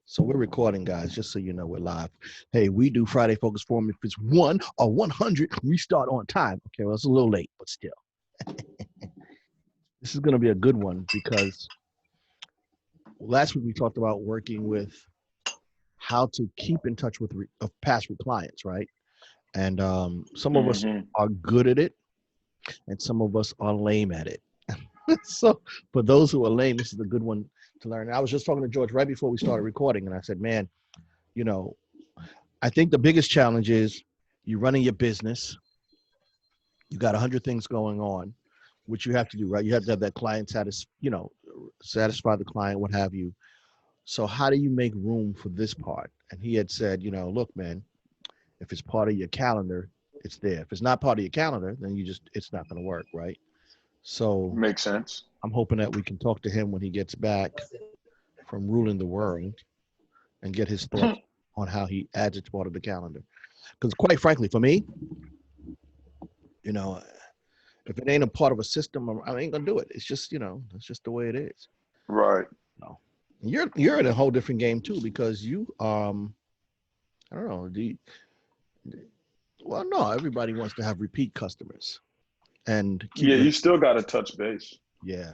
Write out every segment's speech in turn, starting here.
So we're recording, guys, just so you know we're live. Hey, we do Friday Focus Forum. If it's 1 or 100, we start on time. Okay, well, it's a little late, but still. This is going to be a good one because last week we talked about working with how to keep in touch with past clients, right? And some of us are good at it, and some of us are lame at it. So for those who are lame, this is a good one to learn. I was just talking to George right before we started recording, and I said, man, you know, I think the biggest challenge is you're running your business. You got 100 things going on, which you have to do, right? You have to have that client satisfy the client, what have you. So how do you make room for this part? And he had said, look, man, if it's part of your calendar, it's there. If it's not part of your calendar, then it's not going to work, right? So makes sense. I'm hoping that we can talk to him when he gets back from ruling the world and get his thoughts on how he adds it to part of the calendar. Because quite frankly, for me, if it ain't a part of a system, I ain't gonna do it. It's just, that's just the way it is. Right. No. You're in a whole different game too, because you I don't know, well, no, everybody wants to have repeat customers and you still got to touch base. Yeah.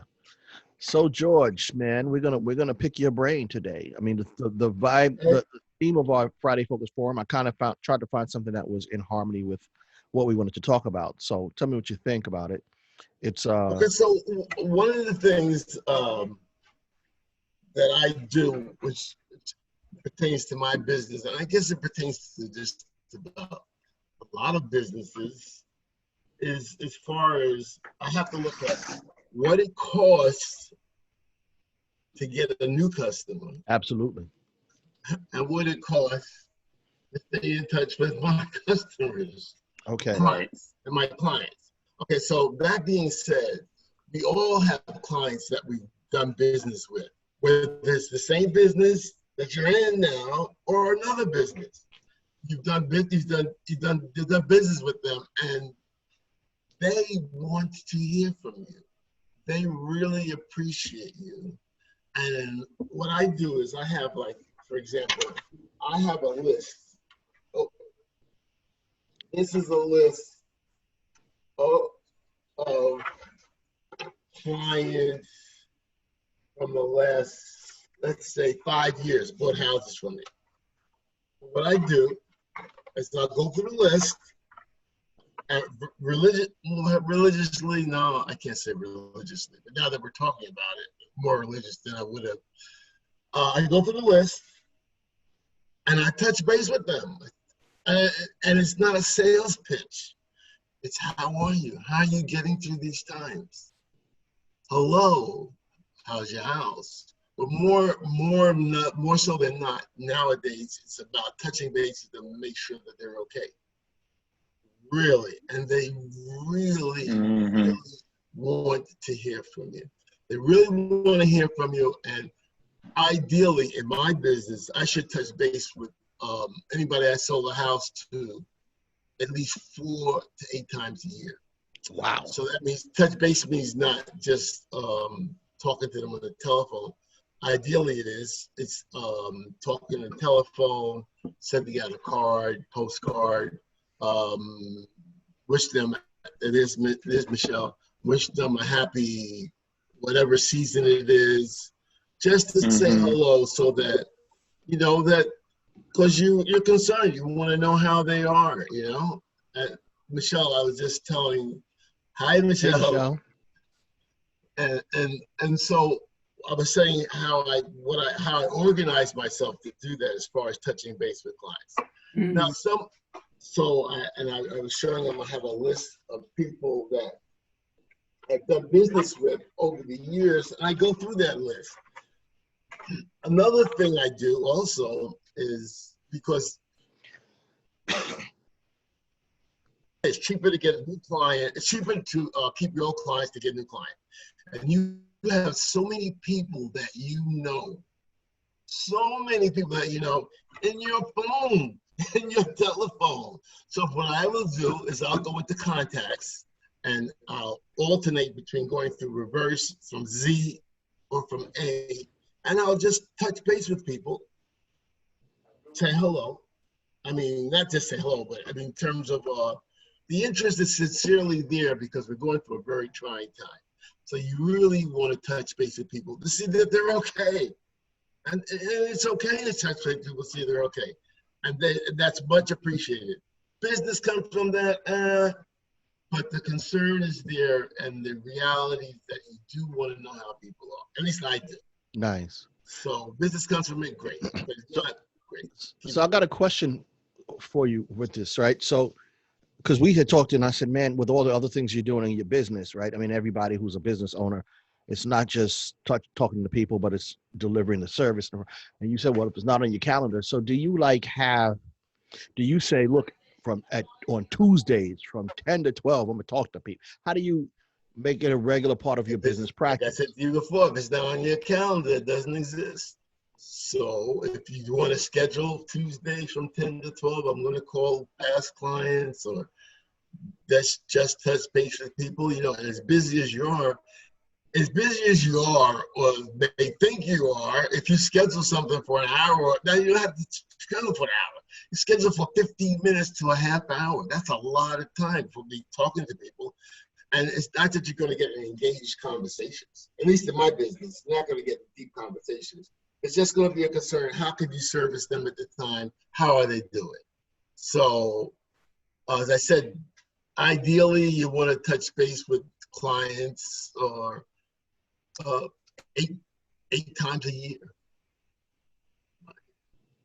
So George, man, we're gonna pick your brain today. I mean, the vibe, the theme of our Friday Focus Forum, I kind of tried to find something that was in harmony with what we wanted to talk about. So tell me what you think about it. It's okay. So one of the things that I do, which pertains to my business, and I guess it pertains to just about a lot of businesses, is as far as I have to look at what it costs to get a new customer. Absolutely. And what it costs to stay in touch with my customers. Okay. Clients and my clients. Okay, so that being said, we all have clients that we've done business with, whether it's the same business that you're in now or another business. You've done business with them, and they want to hear from you. They really appreciate you. And what I do is I have, like, for example, I have a list. Oh, this is a list of clients from the last, let's say, 5 years, bought houses from me. What I do is I'll go through the list, and religiously, no, I can't say religiously, but now that we're talking about it, more religious than I would have. I go through the list, and I touch base with them. And it's not a sales pitch. It's how are you? How are you getting through these times? Hello, how's your house? But more so than not, nowadays, it's about touching base with them to make sure that they're okay. Really, and they really, really want to hear from you. They really want to hear from you, and ideally, in my business, I should touch base with anybody I sold a house to at least 4 to 8 times a year. Wow. So that means touch base means not just talking to them on the telephone. Ideally, it's talking on the telephone, sending out a card, postcard, wish them, there's Michelle, wish them a happy whatever season it is, just to say hello, so that that, because you're concerned, you want to know how they are. Michelle, I was just telling, hi Michelle. Hey, Michelle. And so I was saying how I organize myself to do that as far as touching base with clients. Now I was showing them I have a list of people that I've done business with over the years, and I go through that list. Another thing I do also is, because it's cheaper to get a new client, it's cheaper to keep your old clients to get a new client. And you have so many people that in your phone, in your telephone. So what I will do is I'll go into contacts, and I'll alternate between going through reverse from Z or from A, and I'll just touch base with people say hello. I mean, not just say hello, but I mean, in terms of the interest is sincerely there because we're going through a very trying time. So you really want to touch base with people to see that they're okay. And it's okay to touch base with people to see they're okay. And that's much appreciated. Business comes from that, but the concern is there, and the reality is that you do want to know how people are. At least I do. Nice. So business comes from it, great. But it's not great. So I got a question for you with this, right? So, because we had talked and I said, man, with all the other things you're doing in your business, right? I mean, everybody who's a business owner, it's not just talking to people, but it's delivering the service. And you said, well, if it's not on your calendar. So do you do you say, look, on Tuesdays from 10 to 12, I'm gonna talk to people? How do you make it a regular part of your business practice? Like I said to you before, if it's not on your calendar, it doesn't exist. So if you want to schedule Tuesdays from 10 to 12, I'm going to call past clients or just touch base with people, you know, and as busy as you are, or they think you are, if you schedule something for an hour, now you don't have to schedule for an hour. You schedule for 15 minutes to a half hour. That's a lot of time for me talking to people. And it's not that you're going to get engaged conversations. At least in my business, you're not going to get deep conversations. It's just going to be a concern. How could you service them at the time? How are they doing? So, as I said, ideally, you want to touch base with clients or 8 times a year.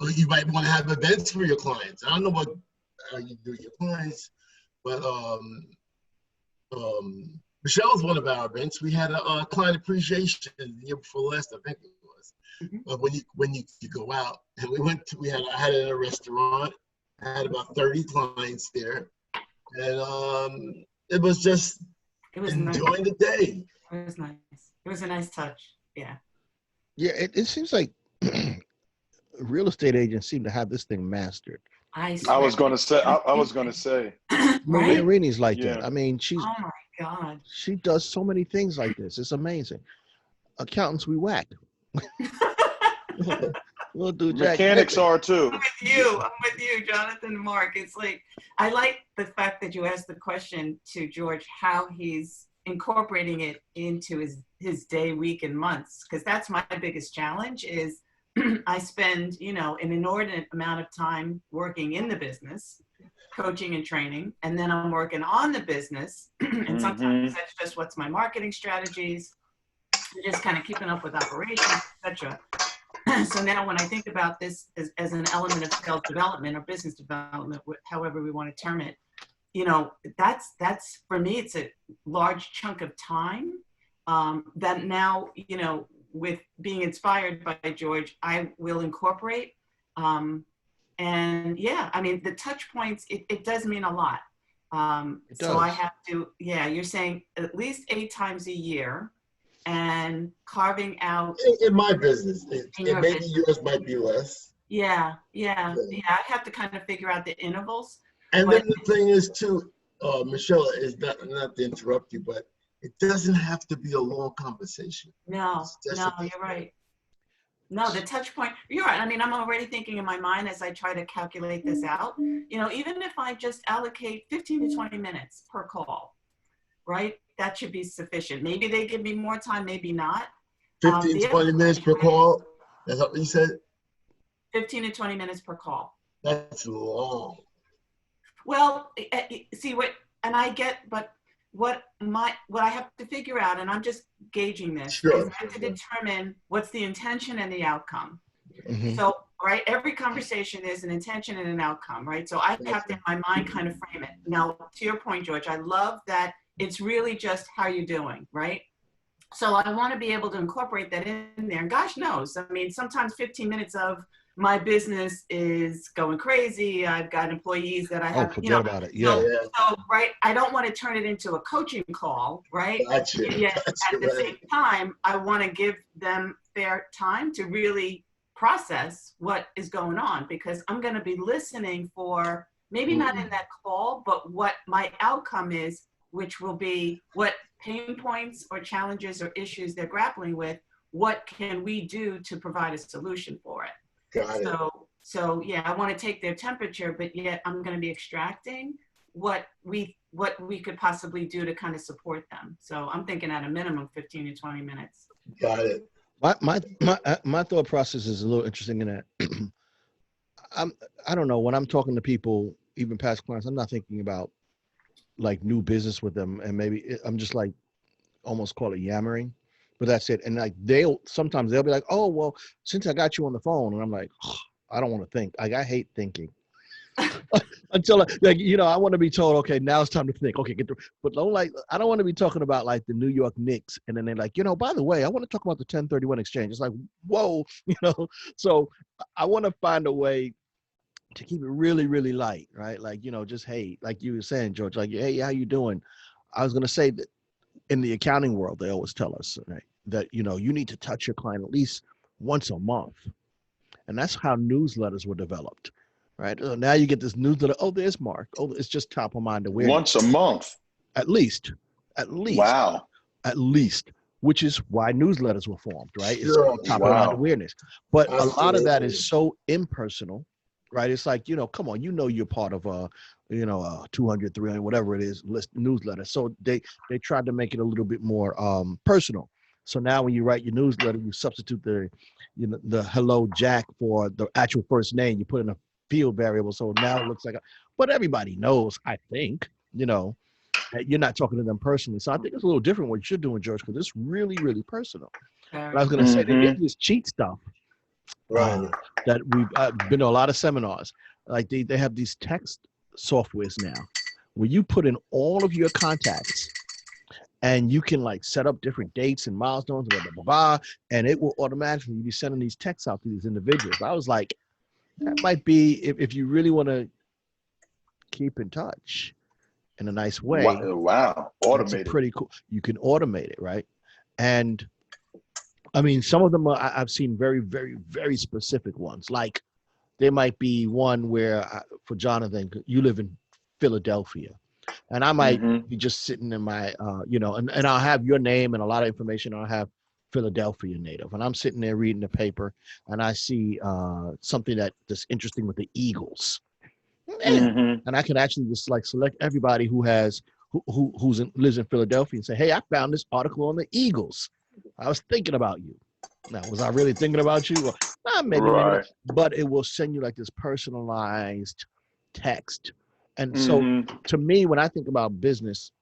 Or you might want to have events for your clients. I don't know what you do with your clients, but Michelle's one of our events. We had a client appreciation the year before last, I think it was. Mm-hmm. When you go out, and I had it in a restaurant. I had about 30 clients there, and it was just enjoying the day. It was nice. It was a nice touch. Yeah. Yeah, it seems like real estate agents seem to have this thing mastered. I was gonna say. Maria Right? Rini's like that. I mean, oh my God. She does so many things like this. It's amazing. Accountants, we whack. We'll do Mechanics are too. I'm with you, Jonathan and Mark. It's like, I like the fact that you asked the question to George, how he's incorporating it into his day, week, and months. Because that's my biggest challenge is I spend, an inordinate amount of time working in the business, coaching and training, and then I'm working on the business. And sometimes that's just what's my marketing strategies, just kind of keeping up with operations, etc. So now when I think about this as an element of sales development or business development, however we want to term it, that's for me, it's a large chunk of time that now, with being inspired by George, I will incorporate. And yeah, I mean, the touch points, it does mean a lot. So I have to, you're saying at least 8 times a year. And carving out in my business, maybe yours might be less. Yeah. I have to kind of figure out the intervals. And then the thing is too, Michelle, is not to interrupt you, but it doesn't have to be a long conversation. No, you're right. No, the touch point, you're right. I mean, I'm already thinking in my mind as I try to calculate this out, even if I just allocate 15 to 20 minutes per call, right? That should be sufficient. Maybe they give me more time, maybe not. 15 to 20 minutes per call? That's what you said? 15 to 20 minutes per call. That's long. Well, see but what I have to figure out, and I'm just gauging this, is I have to determine what's the intention and the outcome. Mm-hmm. So, right, every conversation is an intention and an outcome, right? So I have to, in my mind, kind of frame it. Now, to your point, George, I love that it's really just how you're doing, right? So I want to be able to incorporate that in there. And gosh knows, I mean, sometimes 15 minutes of my business is going crazy. I've got employees that I have, forget about it. Yeah. So, right, I don't want to turn it into a coaching call, right? Gotcha. Yet at the same time, I want to give them fair time to really process what is going on, because I'm going to be listening for maybe not in that call, but what my outcome is, which will be what pain points or challenges or issues they're grappling with. What can we do to provide a solution for it? Got it. So yeah, I want to take their temperature, but yet I'm going to be extracting what we could possibly do to kind of support them. So I'm thinking at a minimum 15 to 20 minutes. Got it. My thought process is a little interesting in that I don't know, when I'm talking to people, even past clients, I'm not thinking about like new business with them, and I'm just like almost call it yammering, but that's it. And like sometimes they'll be like, oh well, since I got you on the phone, and I'm like, I don't want to think. Like I hate thinking. Until like I want to be told, okay, now it's time to think. Okay, get through. But I don't want to be talking about like the New York Knicks, and then they're like, by the way, I want to talk about the 1031 exchange. It's like, whoa, So I want to find a way to keep it really, really light, right? Like just hey, like you were saying, George, like hey, how you doing? I was gonna say that in the accounting world, they always tell us, right, that you need to touch your client at least once a month, and that's how newsletters were developed. Right. Now you get this newsletter. Oh, there's Mark. Oh, it's just top of mind awareness. Once a month. At least. Wow. At least, which is why newsletters were formed, right? It's Sure. top of mind awareness. But Absolutely. A lot of that is so impersonal, right? It's like, come on, you're part of a 200, 300, whatever it is, list newsletter. So they tried to make it a little bit more personal. So now when you write your newsletter, you substitute the hello Jack for the actual first name. You put in a field variable, so now it looks like but everybody knows, I think, that you're not talking to them personally. So I think it's a little different what you're doing, George, because it's really, really personal. But I was going to say that there's this cheat stuff, Right. that we've been to a lot of seminars. Like they have these text softwares now where you put in all of your contacts and you can like set up different dates and milestones, blah, blah, blah, blah, and it will automatically be sending these texts out to these individuals. I was like, that might be, if you really want to keep in touch in a nice way. Wow. Automated. Pretty cool. You can automate it, right? And I mean, some of them I've seen very, very, very specific ones. Like there might be one where for Jonathan, you live in Philadelphia, and I might be just sitting in my, and I'll have your name and a lot of information. I'll have Philadelphia native, and I'm sitting there reading the paper, and I see something that's interesting with the Eagles, and I can actually just like select everybody who lives in Philadelphia and say, hey, I found this article on the Eagles. I was thinking about you. Now, was I really thinking about you? Well, maybe not, but it will send you like this personalized text. And so to me, when I think about business,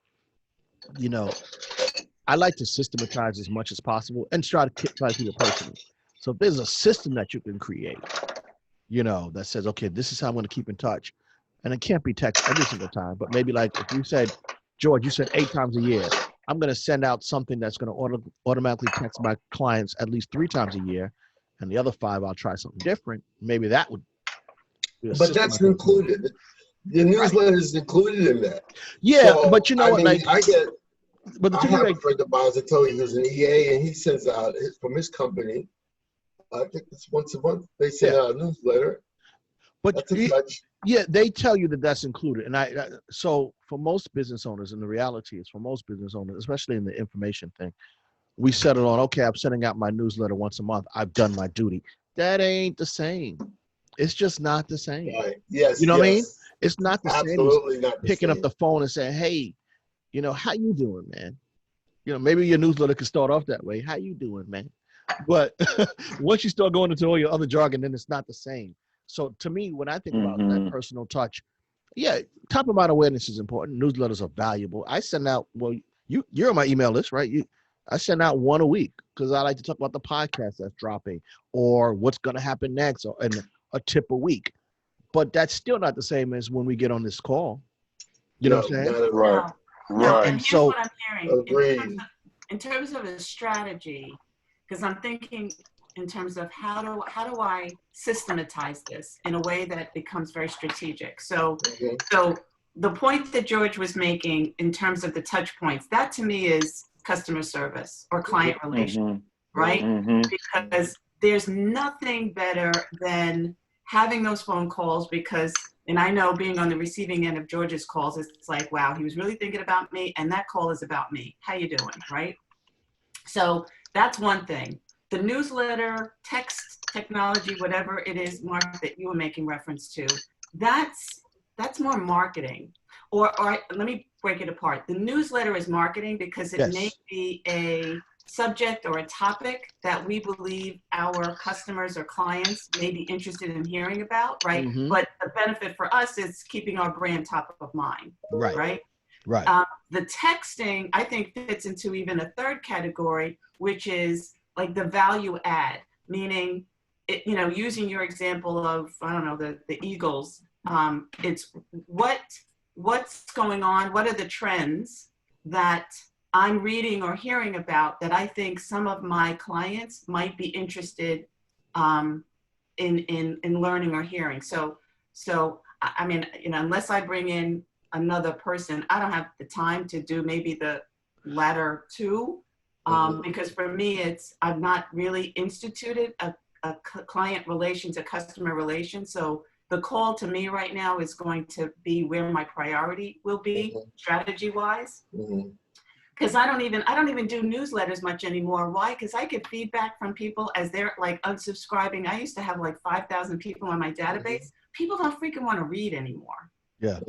I like to systematize as much as possible and try to keep it personal. So if there's a system that you can create, that says, okay, this is how I'm going to keep in touch. And it can't be text every single time, but maybe like if you said, George, you said 8 times a year, I'm going to send out something that's going to automatically text my clients at least 3 times a year. And the other 5, I'll try something different. Maybe that would be a But that's included. The newsletter is included in that. Yeah, so, but you know what? Like, but I have a friend of mine that told you he's an EA, and he sends out from his company. I think it's once a month. They send out a newsletter. But that's a touch. Yeah, they tell you that that's included, and so for most business owners, and the reality is for most business owners, especially in the information thing, we settle on, okay, I'm sending out my newsletter once a month. I've done my duty. That ain't the same. It's just not the same. Right. Yes. You know what I mean? It's not the same. Absolutely not the picking same. up the phone and saying, hey, how you doing, man? Maybe your newsletter could start off that way. How you doing, man? But once you start going into all your other jargon, then it's not the same. So to me, when I think about that personal touch, yeah, top of mind awareness is important. Newsletters are valuable. I send out, well, you're on my email list, right? I send out 1 a week because I like to talk about the podcast that's dropping or what's going to happen next, and a tip a week. But that's still not the same as when we get on this call. You know what I'm saying? Right. No, Right. and here's so, what I'm hearing in terms of a strategy, because I'm thinking in terms of how do I systematize this in a way that becomes very strategic. So the point that George was making in terms of the touch points, that to me is customer service or client relation, right? Because there's nothing better than having those phone calls and I know being on the receiving end of George's calls, it's like, wow, he was really thinking about me, and that call is about me. How you doing, right? So that's one thing. the newsletter, text technology, whatever it is, Mark, that you were making reference to, that's more marketing. Or let me break it apart. The newsletter is marketing because it may be a subject or a topic that we believe our customers or clients may be interested in hearing about, right? Mm-hmm. But the benefit for us is keeping our brand top of mind, right? The texting, I think, fits into even a third category, which is like the value add, meaning, using your example of, I don't know, the Eagles, it's what's going on, what are the trends that I'm reading or hearing about that I think some of my clients might be interested in learning or hearing. So I mean, unless I bring in another person, I don't have the time to do maybe the latter two, because for me, I've not really instituted a client relations, a customer relations. So the call to me right now is going to be where my priority will be, strategy wise. Because I don't even do newsletters much anymore. Why? Because I get feedback from people as they're like unsubscribing. I used to have like 5,000 people on my database. People don't freaking want to read anymore. Yeah.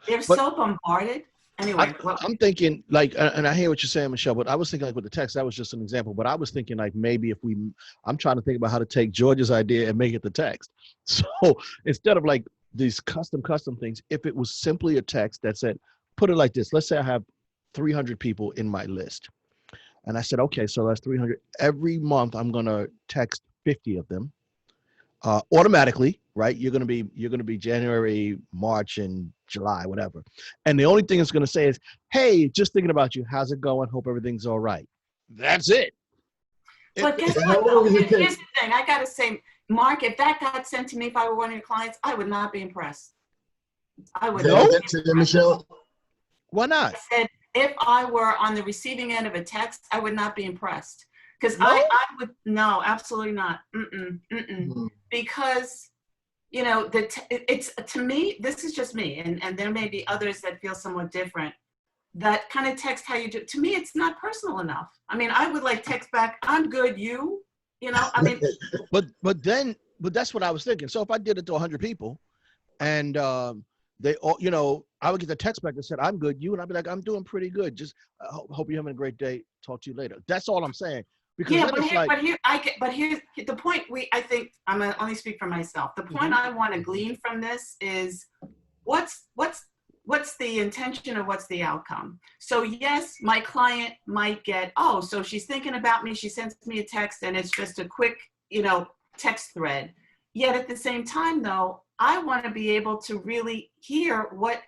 They're so bombarded. Anyway, I'm thinking like, and I hear what you're saying, Michelle, but I was thinking like with the text, that was just an example, but I was thinking like maybe I'm trying to think about how to take George's idea and make it the text. So instead of like these custom things, if it was simply a text that said, put it like this, let's say I have 300 people in my list. And I said, okay, so that's 300. Every month I'm going to text 50 of them automatically, right? You're going to be January, March, and July, whatever. And the only thing it's going to say is, hey, just thinking about you. How's it going? Hope everything's all right. That's it. But guess what, though? Here's the thing. I got to say, Mark, if that got sent to me, if I were one of your clients, I would not be impressed. I would not be impressed. Michelle? Why not? I said, if I were on the receiving end of a text, I would not be impressed. Because I would, no, absolutely not. Because, it's to me, this is just me, and there may be others that feel somewhat different. That kind of text how you do, to me, it's not personal enough. I mean, I would like text back, I'm good, you, I mean. but that's what I was thinking. So if I did it to 100 people and they all, I would get the text back that said, I'm good, you, and I'd be like, I'm doing pretty good. Just hope you're having a great day. Talk to you later. That's all I'm saying. Because yeah, but here's the point. I think I'm gonna only speak for myself. The point I want to glean from this is what's the intention or what's the outcome? So yes, my client might get, oh, so she's thinking about me. She sends me a text and it's just a quick, text thread. Yet at the same time, though, I want to be able to really hear what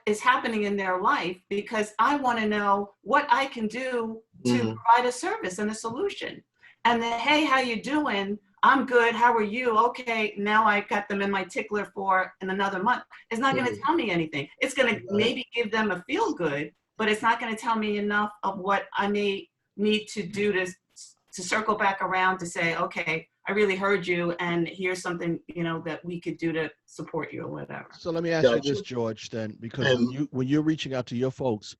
is happening in their life, because I want to know what I can do to provide a service and a solution. And then, hey, how you doing? I'm good. How are you? Okay, now I got them in my tickler for in another month. It's not going to tell me anything. It's going to maybe give them a feel good, but it's not going to tell me enough of what I may need to do to circle back around to say, okay, I really heard you, and here's something, that we could do to support you or whatever. So let me ask you this, George, then, because when you're reaching out to your folks,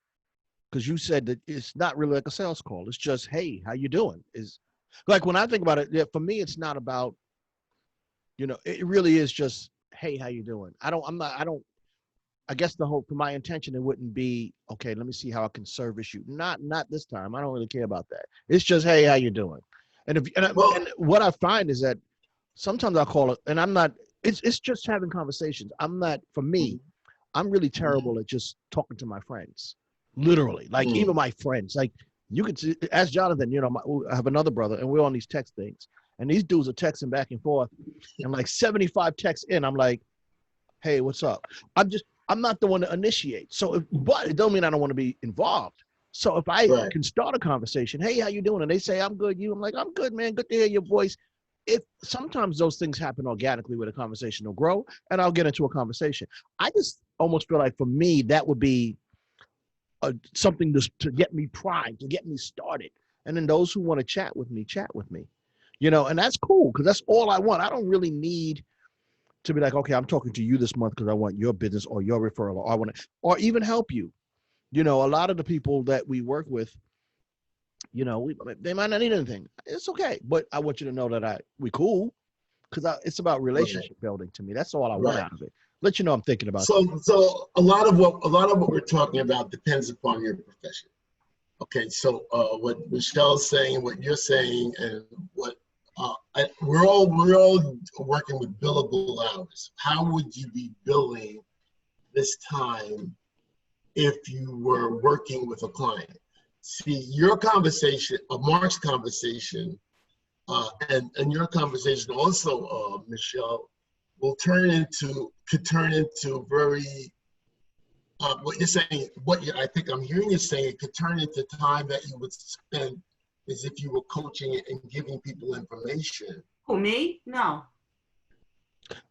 because you said that it's not really like a sales call. It's just, hey, how you doing? Is like when I think about it, for me, it's not about, it really is just, hey, how you doing? I guess for my intention, it wouldn't be, okay, let me see how I can service you. Not this time. I don't really care about that. It's just, hey, how you doing? And and what I find is that sometimes I call it, and I'm not, it's just having conversations. For me, I'm really terrible at just talking to my friends, literally, like even my friends, like you could ask Jonathan, I have another brother and we're on these text things and these dudes are texting back and forth and like 75 texts in, I'm like, hey, what's up? I'm not the one to initiate. So, but it don't mean I don't want to be involved. So if I can start a conversation, hey, how you doing? And they say, I'm good. I'm like, I'm good, man. Good to hear your voice. If sometimes those things happen organically where the conversation will grow and I'll get into a conversation. I just almost feel like for me, that would be something to get me primed, to get me started. And then those who want to chat with me, and that's cool because that's all I want. I don't really need to be like, okay, I'm talking to you this month because I want your business or your referral, or I want to, or even help you. A lot of the people that we work with, You know, they might not need anything. It's okay, but I want you to know that we cool, because it's about relationship building to me. That's all I want out of it. Let you know I'm thinking about you. So a lot of what we're talking about depends upon your profession. Okay, so what Michelle's saying, what you're saying, and what we're all working with billable hours. How would you be billing this time if you were working with a client? See, your conversation, Mark's conversation, and your conversation also, Michelle, could turn into very, what you're saying, I think I'm hearing you saying, it could turn into time that you would spend as if you were coaching and giving people information. Who, me? No.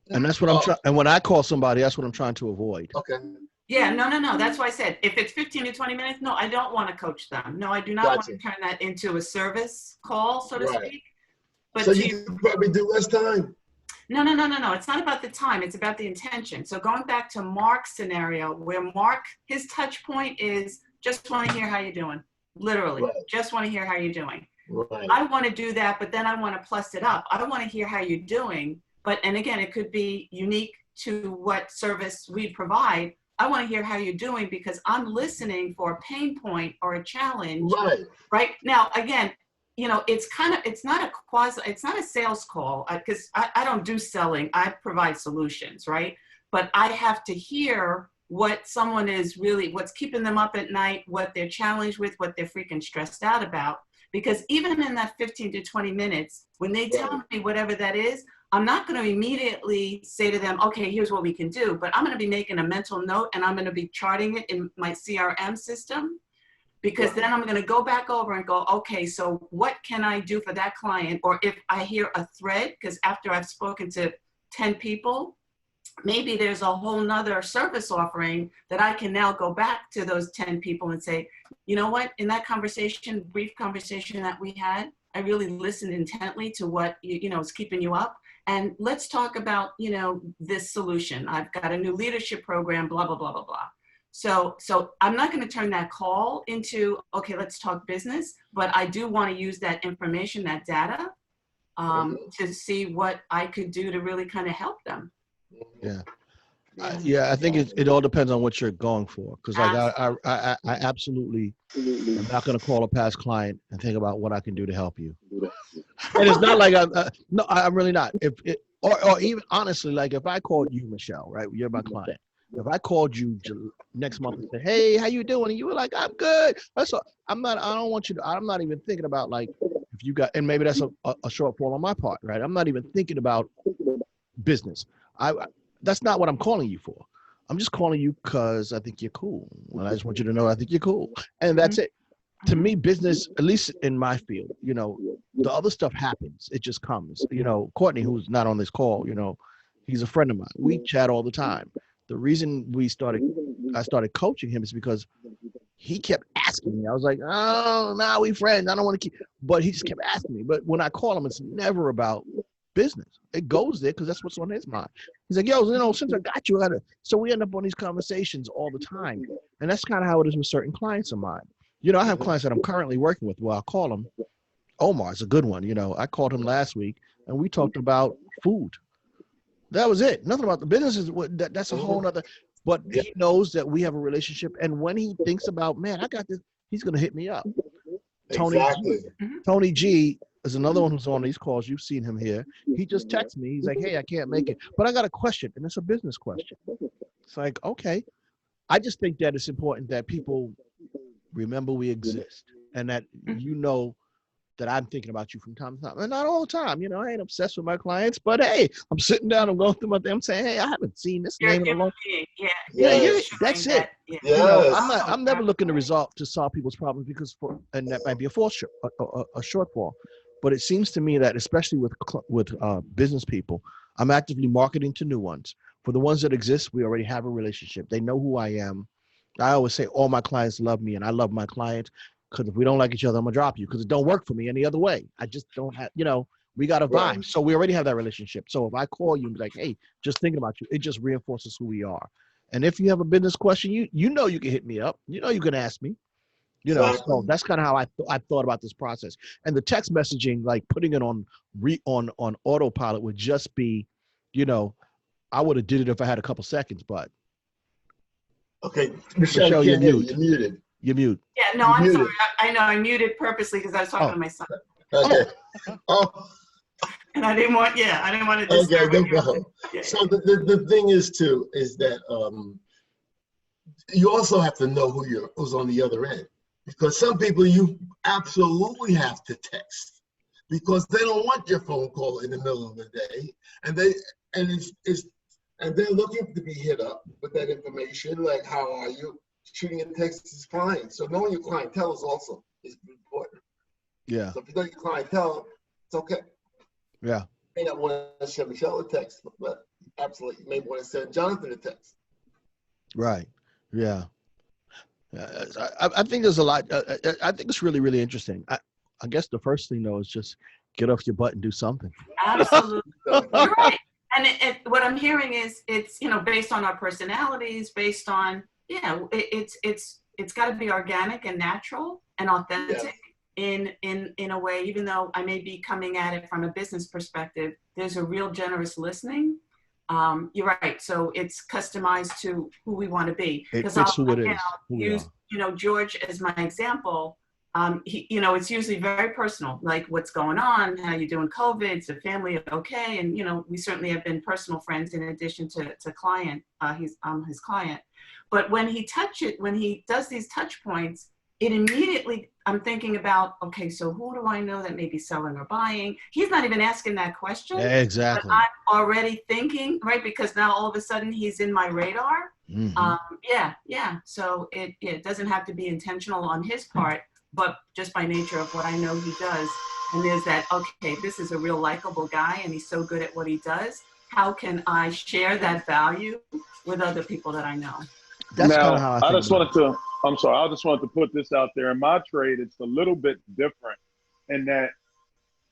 And that's what I'm trying. And when I call somebody, that's what I'm trying to avoid. Okay. Yeah, no. That's why I said, if it's 15 to 20 minutes, no, I don't want to coach them. No, I do not want to turn that into a service call, so to speak. But so you could probably do less time. No. It's not about the time. It's about the intention. So going back to Mark's scenario, where Mark, his touch point is just want to hear how you're doing. Literally, just want to hear how you're doing. Right. I want to do that, but then I want to plus it up. I want to hear how you're doing. And again, it could be unique to what service we provide. I want to hear how you're doing because I'm listening for a pain point or a challenge. Right. Now, again, you know, it's not a sales call, because I don't do selling. I provide solutions, right? But I have to hear what someone is really, what's keeping them up at night, what they're challenged with, what they're freaking stressed out about. Because even in that 15 to 20 minutes, when they tell me whatever that is, I'm not going to immediately say to them, okay, here's what we can do. But I'm going to be making a mental note and I'm going to be charting it in my CRM system. Because then I'm going to go back over and go, okay, so what can I do for that client? Or if I hear a thread, because after I've spoken to 10 people, maybe there's a whole nother service offering that I can now go back to those 10 people and say, you know what, in that conversation, brief conversation that we had, I really listened intently to what, you know, is keeping you up. And let's talk about, you know, this solution. I've got a new leadership program, blah, blah, blah, blah, blah. So I'm not going to turn that call into, okay, let's talk business, but I do want to use that information, that data, to see what I could do to really kind of help them. Yeah, I think it all depends on what you're going for. Because like I absolutely am not going to call a past client and think about what I can do to help you. And it's not like I'm really not. Or even honestly, like if I called you, Michelle, right? You're my client. If I called you next month and said, "Hey, how you doing?" and you were like, "I'm good," that's all. I'm not even thinking about like if you got, and maybe that's a shortfall on my part, right? I'm not even thinking about business. That's not what I'm calling you for. I'm just calling you because I think you're cool, and I just want you to know I think you're cool, and that's it. To me, business, at least in my field, you know, the other stuff happens. It just comes. You know, Courtney, who's not on this call, you know, he's a friend of mine. We chat all the time. The reason I started coaching him is because he kept asking me. I was like, oh, now we friends. I don't want to keep, but he just kept asking me. But when I call him, it's never about business. It goes there because that's what's on his mind. He's like, yo, you know, since I got you, so we end up on these conversations all the time. And that's kind of how it is with certain clients of mine. You know, I have clients that I'm currently working with. Well, I'll call him. Omar's a good one. You know, I called him last week and we talked about food. That was it. Nothing about the business. That's a whole nother. But he knows that we have a relationship. And when he thinks about, man, I got this, he's going to hit me up. Tony G is another one who's on these calls. You've seen him here. He just texts me. He's like, hey, I can't make it. But I got a question. And it's a business question. It's like, okay. I just think that it's important that people remember we exist and that you know that I'm thinking about you from time to time. And not all the time. You know, I ain't obsessed with my clients, but hey, I'm sitting down and going through my thing. I'm saying, hey, I haven't seen this name in a long time. That's it. Yes. You know, I'm never looking to solve people's problems and that might be a shortfall. But it seems to me that especially with business people, I'm actively marketing to new ones. For the ones that exist, we already have a relationship. They know who I am. I always say all my clients love me and I love my clients. Because if we don't like each other, I'm gonna drop you because it don't work for me any other way. I just don't have, you know, we got a vibe. Right. So we already have that relationship. So if I call you and be like, hey, just thinking about you, it just reinforces who we are. And if you have a business question, you know you can hit me up. You know you can ask me. You know, so that's kind of how I thought about this process. And the text messaging, like putting it on autopilot, would just be, you know, I would have did it if I had a couple seconds, but. Okay, Michelle, you're mute. You're muted. You're mute. Yeah, no, I'm sorry. I know I muted purposely because I was talking to my son. Okay. Oh. And I didn't want to disturb no problem. Yeah. So the thing is too, is that you also have to know who's on the other end. Because some people you absolutely have to text because they don't want your phone call in the middle of the day, and they're looking to be hit up with that information, like how are you? Shooting a text is fine. So knowing your clientele is important. Yeah. So if you know your clientele, it's okay. Yeah. You may not want to send Michelle a text, but absolutely, you may want to send Jonathan a text. Right. Yeah. I think there's a lot. I think it's really, really interesting. I guess the first thing though is just get off your butt and do something. Absolutely. You're right. And what I'm hearing is it's, you know, based on our personalities, based on, it's got to be organic and natural and authentic in a way, even though I may be coming at it from a business perspective, there's a real generous listening. You're right. So it's customized to who we want to be. It fits who it is. Use, George as my example. It's usually very personal, like what's going on, how you doing COVID, is the family okay? And, we certainly have been personal friends in addition to client, he's his client. But when he does these touch points, it immediately, I'm thinking about, okay, so who do I know that may be selling or buying? He's not even asking that question. Exactly. But I'm already thinking, right? Because now all of a sudden he's in my radar. Mm-hmm. So it doesn't have to be intentional on his part, but just by nature of what I know he does. And there's that, okay, this is a real likable guy and he's so good at what he does. How can I share that value with other people that I know? That's kind of how I just wanted to put this out there. In my trade, it's a little bit different in that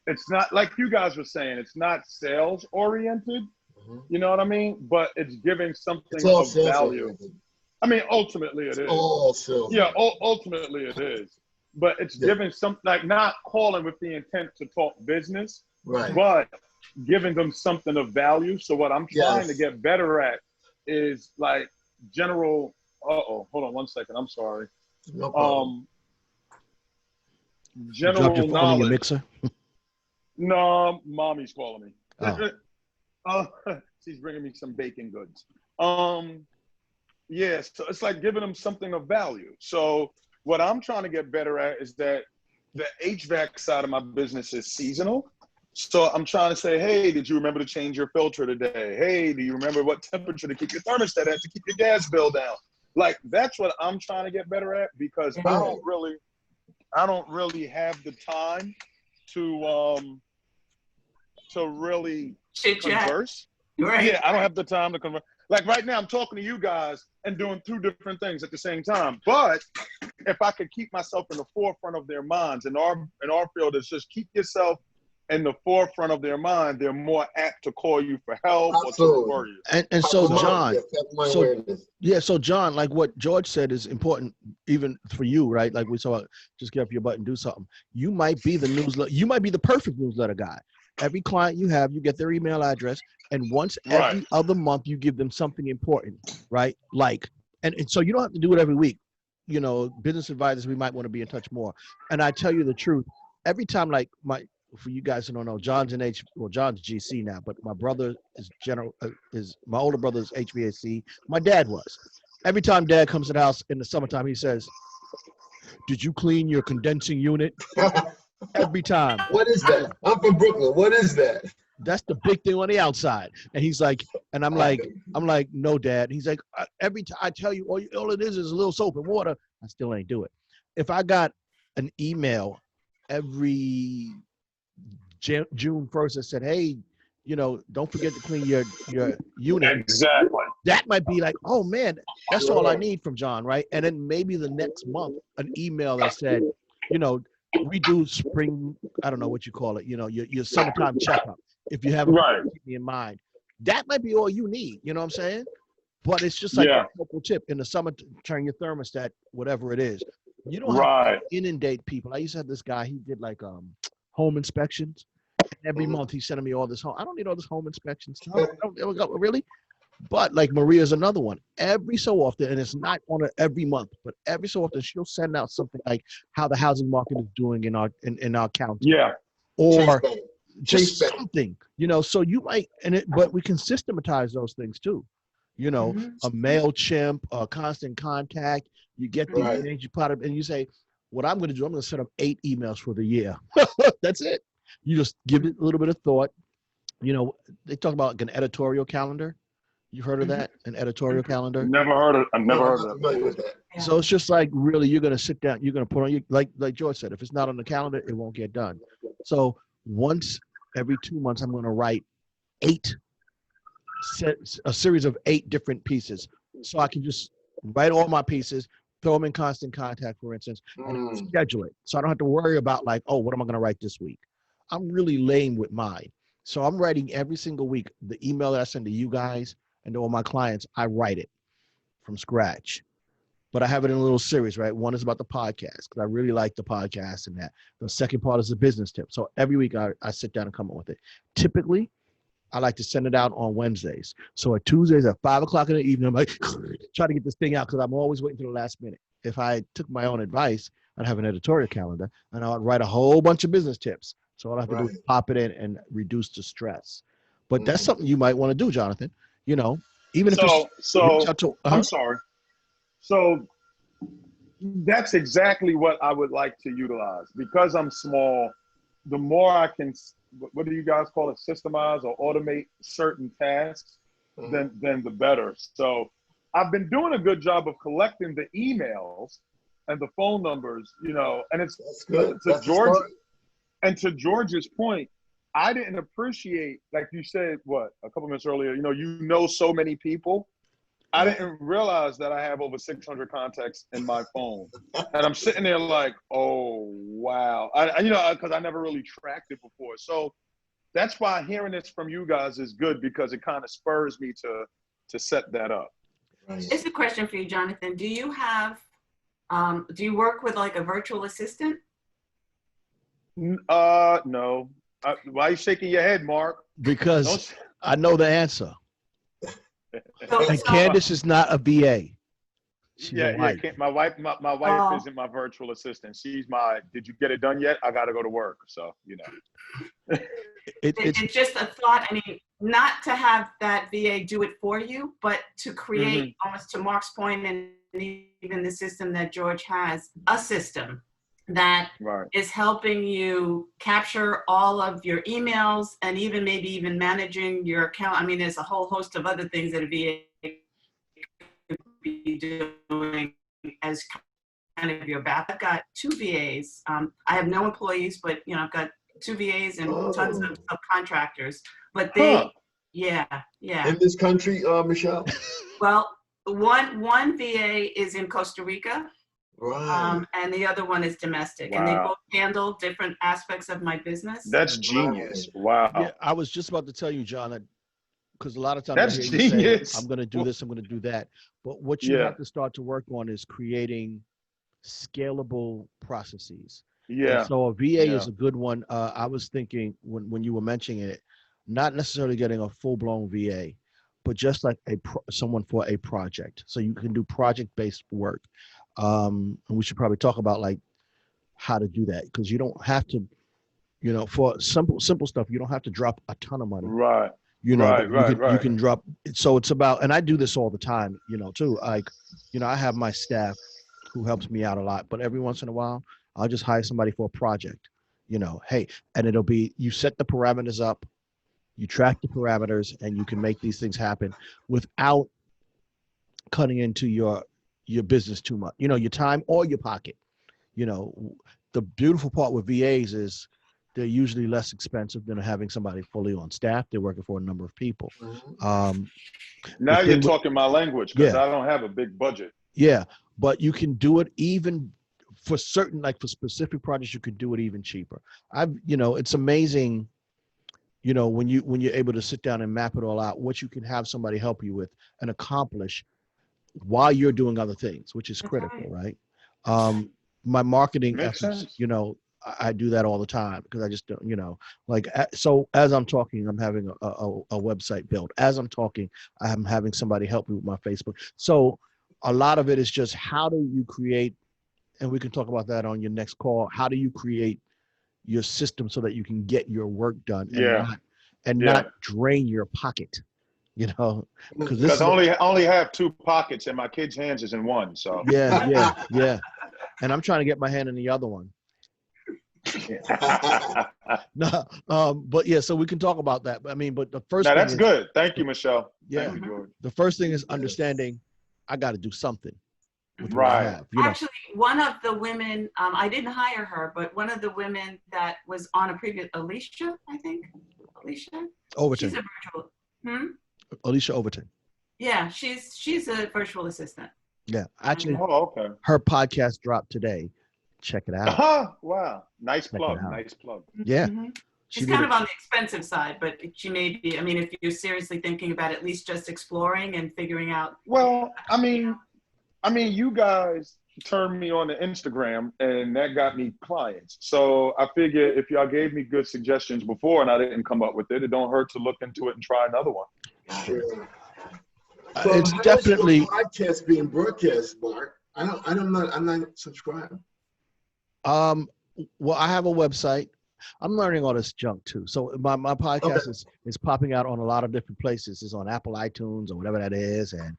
it's not like you guys were saying, it's not sales oriented. Mm-hmm. You know what I mean? But it's giving something of value. Oriented. I mean, ultimately it is. All sales. Yeah, ultimately it is. But it's giving something, like not calling with the intent to talk business, right? But giving them something of value. So what I'm trying to get better at is like general. Hold on 1 second. I'm sorry. No problem. General you knowledge. On your mixer? No, mommy's calling me. Oh. She's bringing me some baking goods. So it's like giving them something of value. So what I'm trying to get better at is that the HVAC side of my business is seasonal. So I'm trying to say, hey, did you remember to change your filter today? Hey, do you remember what temperature to keep your thermostat at to keep your gas bill down? Like, that's what I'm trying to get better at because I don't really have the time to really converse. Right. Yeah, I don't have the time to converse. Like right now, I'm talking to you guys and doing two different things at the same time. But if I could keep myself in the forefront of their minds, in our field, it's just keep yourself in the forefront of their mind. They're more apt to call you for help. Absolutely. Or to refer you. And so John, so John, like what George said is important even for you, right? Like we saw, just get up your butt and do something. You might be the newsletter. You might be the perfect newsletter guy. Every client you have, you get their email address, and once every other month, you give them something important, right? Like, and so you don't have to do it every week. Business advisors, we might want to be in touch more. And I tell you the truth, every time, like for you guys who don't know, John's GC now, but my brother is my older brother is HVAC. My dad was. Every time Dad comes to the house in the summertime, he says, "Did you clean your condensing unit?" Every time. What is that? I'm from Brooklyn. What is that? That's the big thing on the outside. And he's like, and I'm like, no, Dad. He's like, every time I tell you, all it is a little soap and water. I still ain't do it. If I got an email every June 1st that said, hey, don't forget to clean your unit. Exactly. That might be like, oh man, that's all I need from John, right? And then maybe the next month, an email that said, we do spring, I don't know what you call it, your summertime checkup. If you haven't keep me in mind, that might be all you need. You know what I'm saying? But it's just like a local tip in the summer, turn your thermostat, whatever it is. You don't have Right. to inundate people. I used to have this guy, he did like home inspections. Every month he's sending me all this home. I don't need all this home inspection stuff. Really? But like Maria's another one. Every so often, and it's not on every month, but every so often she'll send out something like how the housing market is doing in our county. Yeah. Or just something, so you might, but we can systematize those things too. A MailChimp, a Constant Contact, you get these things, you put them, and you say, what I'm going to do, I'm going to set up 8 emails for the year. That's it. You just give it a little bit of thought. They talk about like an editorial calendar. You heard of that? An editorial calendar? I've never heard of that. So it's just like, really, you're going to sit down, you're going to put on your, like George said, if it's not on the calendar, it won't get done. So once every 2 months, I'm going to write a series of 8 different pieces. So I can just write all my pieces, throw them in Constant Contact, for instance, and schedule it. So I don't have to worry about like, oh, what am I going to write this week? I'm really lame with mine. So I'm writing every single week. The email that I send to you guys and to all my clients, I write it from scratch. But I have it in a little series, right? One is about the podcast, because I really like the podcast and that. The second part is the business tip. So every week I sit down and come up with it. Typically, I like to send it out on Wednesdays. So at Tuesdays at 5 o'clock in the evening, I'm like, try to get this thing out, because I'm always waiting to the last minute. If I took my own advice, I'd have an editorial calendar and I would write a whole bunch of business tips. So all I have to do is pop it in and reduce the stress. But that's something you might want to do, Jonathan. Even if I'm sorry. So that's exactly what I would like to utilize. Because I'm small, the more I can, what do you guys call it, systemize or automate certain tasks, then the better. So I've been doing a good job of collecting the emails and the phone numbers, and it's good. To George's point, I didn't appreciate, like you said, a couple minutes earlier, so many people. I didn't realize that I have over 600 contacts in my phone. And I'm sitting there like, oh, wow. Because I never really tracked it before. So that's why hearing this from you guys is good, because it kind of spurs me to set that up. It's a question for you, Jonathan. Do you have, do you work with like a virtual assistant? No. Why are you shaking your head, Mark? Because I know the answer. And Candace is not a VA. She's a wife. My wife isn't my virtual assistant. She's my, did you get it done yet? I got to go to work. So, It's just a thought. I mean, not to have that VA do it for you, but to create, almost to Mark's point, and even the system that George has, a system that is helping you capture all of your emails and maybe even managing your account. I mean, there's a whole host of other things that a VA could be doing as kind of your back. I've got 2 VAs. I have no employees, but I've got 2 VAs and tons of subcontractors. But they, yeah. In this country, Michelle? Well, one VA is in Costa Rica. Right. And the other one is domestic, and they both handle different aspects of my business. That's genius. Wow. Yeah, I was just about to tell you, John, that because a lot of times that's I hear you genius. say, I'm going to do this, I'm going to do that. But what you have to start to work on is creating scalable processes. Yeah. And so a VA is a good one. I was thinking when you were mentioning it, not necessarily getting a full-blown VA, but just like someone for a project. So you can do project-based work. And we should probably talk about like how to do that, because you don't have to, for simple stuff, you don't have to drop a ton of money. Right. You can drop. So it's about, and I do this all the time, too. Like, I have my staff who helps me out a lot, but every once in a while, I'll just hire somebody for a project, hey, and it'll be, you set the parameters up, you track the parameters, and you can make these things happen without cutting into your business too much, your time or your pocket. The beautiful part with VAs is they're usually less expensive than having somebody fully on staff. They're working for a number of people. Now you're talking my language, because I don't have a big budget. Yeah, but you can do it even for certain, like for specific projects, you can do it even cheaper. It's amazing, when you're able to sit down and map it all out, what you can have somebody help you with and accomplish while you're doing other things, which is critical, right? my marketing Makes efforts, sense. you know, I do that all the time because I just don't, you know, like, so as I'm talking, I'm having a website built. As I'm talking, I'm having somebody help me with my Facebook. So a lot of it is just how do you create, and we can talk about that on your next call. How do you create your system so that you can get your work done and not drain your pocket, you know, because this Because is I only have 2 pockets and my kid's hands is in one. So yeah. And I'm trying to get my hand in the other one. No, but yeah, so we can talk about that. I mean, but the first now thing that's is, good. Thank you, Michelle. Yeah. Thank you, George. The first thing is understanding I got to do something with what I Right. have. You know? Actually, one of the women, I didn't hire her, but one of the women that was on a previous, Alicia, I think. Alicia? Overton. She's a virtual. Alicia Overton. Yeah, she's a virtual assistant. Yeah. Actually, okay. Her podcast dropped today. Check it out. Wow. Nice Check plug. it out. Nice plug. Yeah. Mm-hmm. She's kind of on the expensive side, but she may be, I mean, if you're seriously thinking about at least just exploring and figuring out. Well, I mean, you guys turned me on to Instagram and that got me clients. So I figure if y'all gave me good suggestions before and I didn't come up with it, it don't hurt to look into it and try another one. Sure. It's definitely podcast being broadcast, Mark. I'm not subscribed. Well, I have a website. I'm learning all this junk too. So my podcast is popping out on a lot of different places. It's on Apple iTunes or whatever that is, and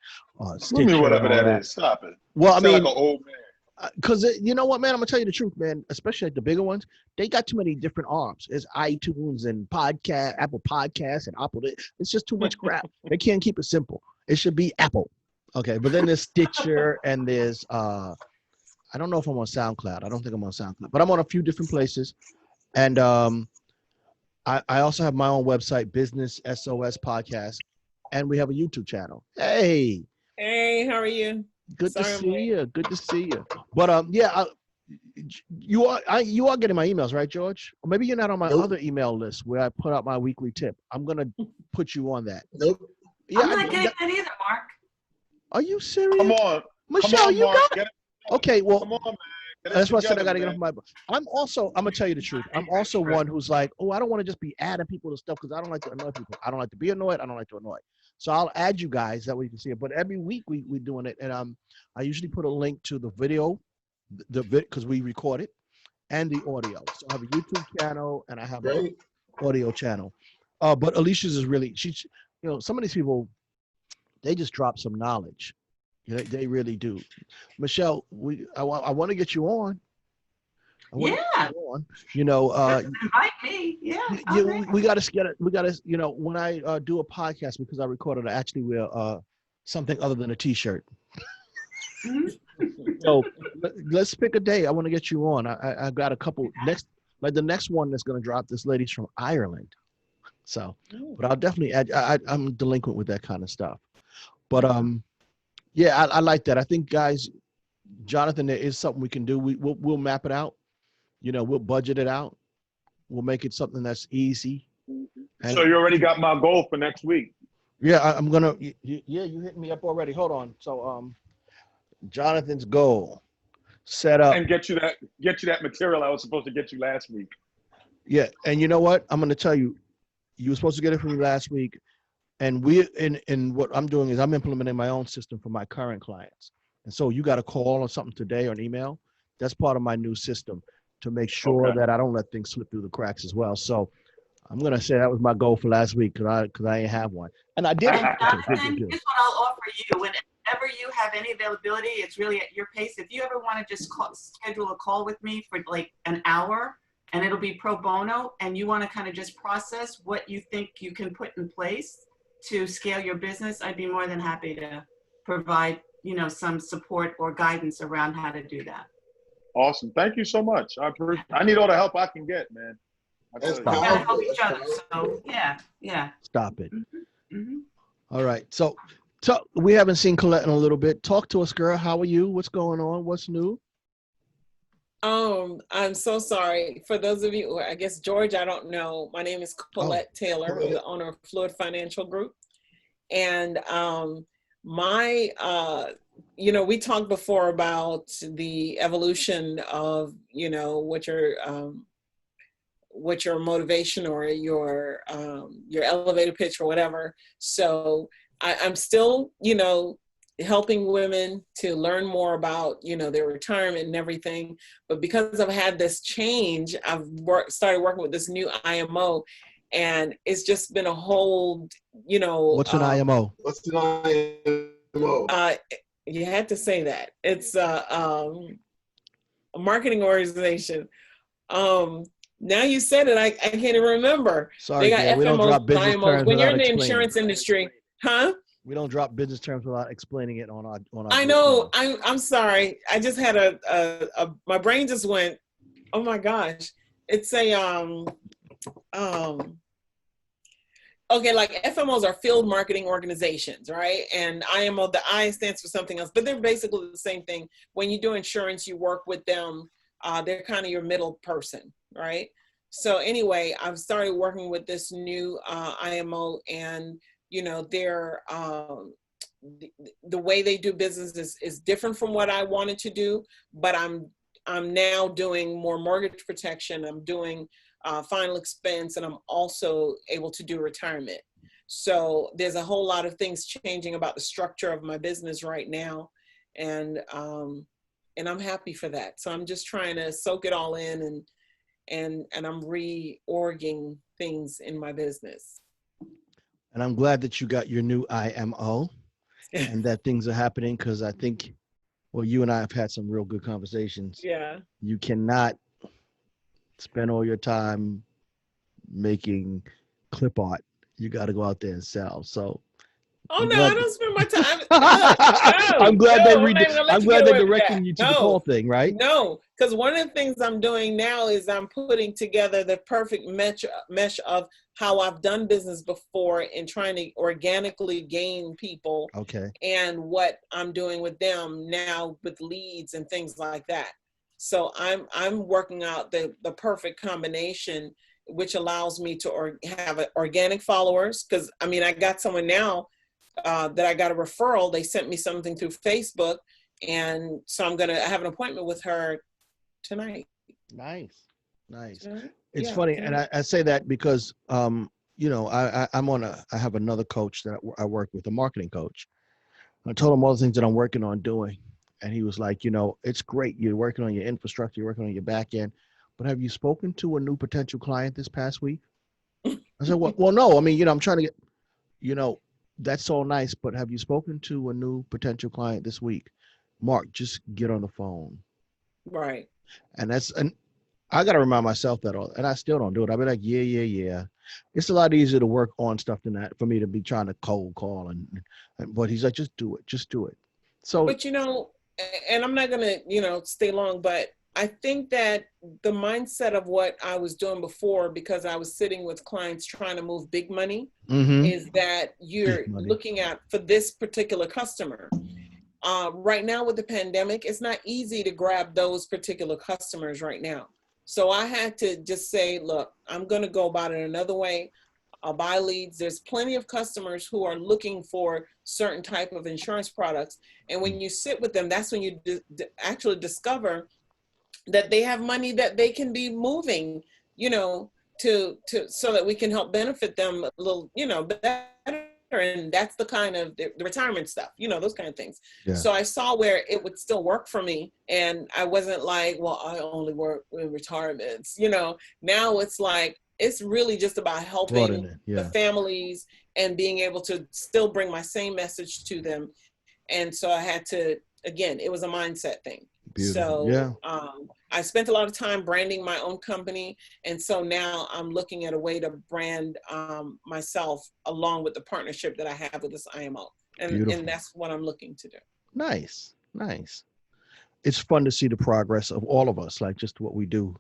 Stitcher. Whatever that is. Stop it. Well, I mean, like an old man. Because you know what, man, I'm gonna tell you the truth, man. Especially like the bigger ones, they got too many different arms. There's iTunes and Apple Podcasts and Apple. It's just too much crap. They can't keep it simple. It should be Apple. Okay, but then there's Stitcher and there's I don't know if I'm on SoundCloud. I don't think I'm on SoundCloud, but I'm on a few different places. And I also have my own website, Business SOS Podcast, and we have a YouTube channel. Hey, how are you? Good to see you. Good to see you. But yeah, you are getting my emails, right, George? Or maybe you're not on my other email list where I put out my weekly tip. I'm gonna put you on that. Nope. Yeah, I'm not getting that either, Mark. Are you serious? Come on, Michelle, you Mark. got it. Okay, well, come on, man. That's why I said I got to get off my. I'm gonna tell you the truth. I'm also one who's like, oh, I don't want to just be adding people to stuff because I don't like to annoy people. I don't like to be annoyed. I don't like to annoy. So I'll add you guys that way you can see it. But every week we're doing it, and I usually put a link to the video, because we record it, and the audio. So I have a YouTube channel and I have an audio channel. But Alicia's is really some of these people, they just drop some knowledge. They really do. Michelle, I want to get you on. Yeah. Invite me. Yeah. We got to get it. We got to, when I do a podcast, because I recorded, I actually wear something other than a t-shirt. So let's pick a day. I want to get you on. I got a couple the next one that's going to drop. This lady's from Ireland. So, but I'll definitely add. I'm delinquent with that kind of stuff. But yeah, I like that. I think, guys, Jonathan, there is something we can do. We'll map it out. We'll budget it out. We'll make it something that's easy. So you already got my goal for next week. Yeah, I'm gonna. Yeah, you hit me up already. Hold on. So, Jonathan's goal set up and get you that material I was supposed to get you last week. Yeah, and you know what? I'm gonna tell you, you were supposed to get it from me last week. And what I'm doing is I'm implementing my own system for my current clients. And so you got a call or something today or an email. That's part of my new system to make sure that I don't let things slip through the cracks as well. So I'm going to say that was my goal for last week because I ain't have one. And I did. And Jonathan, here's what I'll offer you. Whenever you have any availability, it's really at your pace. If you ever want to just schedule a call with me for like an hour, and it'll be pro bono, and you want to kind of just process what you think you can put in place to scale your business, I'd be more than happy to provide, some support or guidance around how to do that. Awesome. Thank you so much. I need all the help I can get, man. We gotta help each other. So yeah. Stop it. Mm-hmm. All right. So we haven't seen Colette in a little bit. Talk to us, girl. How are you? What's going on? What's new? I'm so sorry. For those of you, I guess, George, I don't know. My name is Colette Taylor, the owner of Fluid Financial Group. And my we talked before about the evolution of, what your motivation or your elevator pitch or whatever. So I'm still, helping women to learn more about, their retirement and everything. But because I've had this change, I've started working with this new IMO, and it's just been a whole, What's an IMO? What's an IMO? You had to say that. It's a marketing organization. Now you said it, I can't even remember. Sorry, they got FMOs, we don't drop business IMOs. terms When you're without in the explaining. insurance industry, huh? We don't drop business terms without explaining it on our. I know. I'm sorry. I just had my brain just went, oh my gosh. It's a okay, like FMOs are field marketing organizations, right? And IMO, the I stands for something else, but they're basically the same thing. When you do insurance, you work with them. They're kind of your middle person, right? So anyway, I've started working with this new IMO, and they're the way they do business is different from what I wanted to do, but I'm now doing more mortgage protection. I'm doing final expense, and I'm also able to do retirement. So there's a whole lot of things changing about the structure of my business right now, and I'm happy for that. So I'm just trying to soak it all in, and I'm reorging things in my business. And I'm glad that you got your new IMO and that things are happening, because I think, well, you and I have had some real good conversations. Yeah. You cannot spend all your time making clip art. You got to go out there and sell. So I don't spend my time. I'm glad they're directing you to the call thing, right? No, because one of the things I'm doing now is I'm putting together the perfect mesh of how I've done business before and trying to organically gain people. Okay. And what I'm doing with them now with leads and things like that. So I'm working out the perfect combination, which allows me to have organic followers. Because I got someone now that I got a referral. They sent me something through Facebook, and so I'm gonna have an appointment with her tonight. Nice. Right? It's funny, and I say that because I have another coach that I work with, a marketing coach. I told him all the things that I'm working on doing, and he was like, it's great. You're working on your infrastructure, you're working on your back end, but have you spoken to a new potential client this past week? I said, well, no. I'm trying to get, that's all nice, but have you spoken to a new potential client this week? Mark, just get on the phone. Right. And I got to remind myself that and I still don't do it. I'll be like, yeah. It's a lot easier to work on stuff than that for me to be trying to cold call. But he's like, just do it. So, but and I'm not going to, stay long, but I think that the mindset of what I was doing before, because I was sitting with clients trying to move big money, is that you're looking at for this particular customer. Right now with the pandemic, it's not easy to grab those particular customers right now. So I had to just say, look, I'm going to go about it another way. I'll buy leads. There's plenty of customers who are looking for certain type of insurance products. And when you sit with them, that's when you actually discover that they have money that they can be moving, to so that we can help benefit them a little, better. And that's the kind of the retirement stuff, those kind of things. Yeah. So I saw where it would still work for me. And I wasn't like, well, I only work with retirements, now it's like, it's really just about helping the families and being able to still bring my same message to them. And so I had to, again, it was a mindset thing. Beautiful. So I spent a lot of time branding my own company. And so now I'm looking at a way to brand myself along with the partnership that I have with this IMO. And that's what I'm looking to do. Nice. It's fun to see the progress of all of us, like just what we do.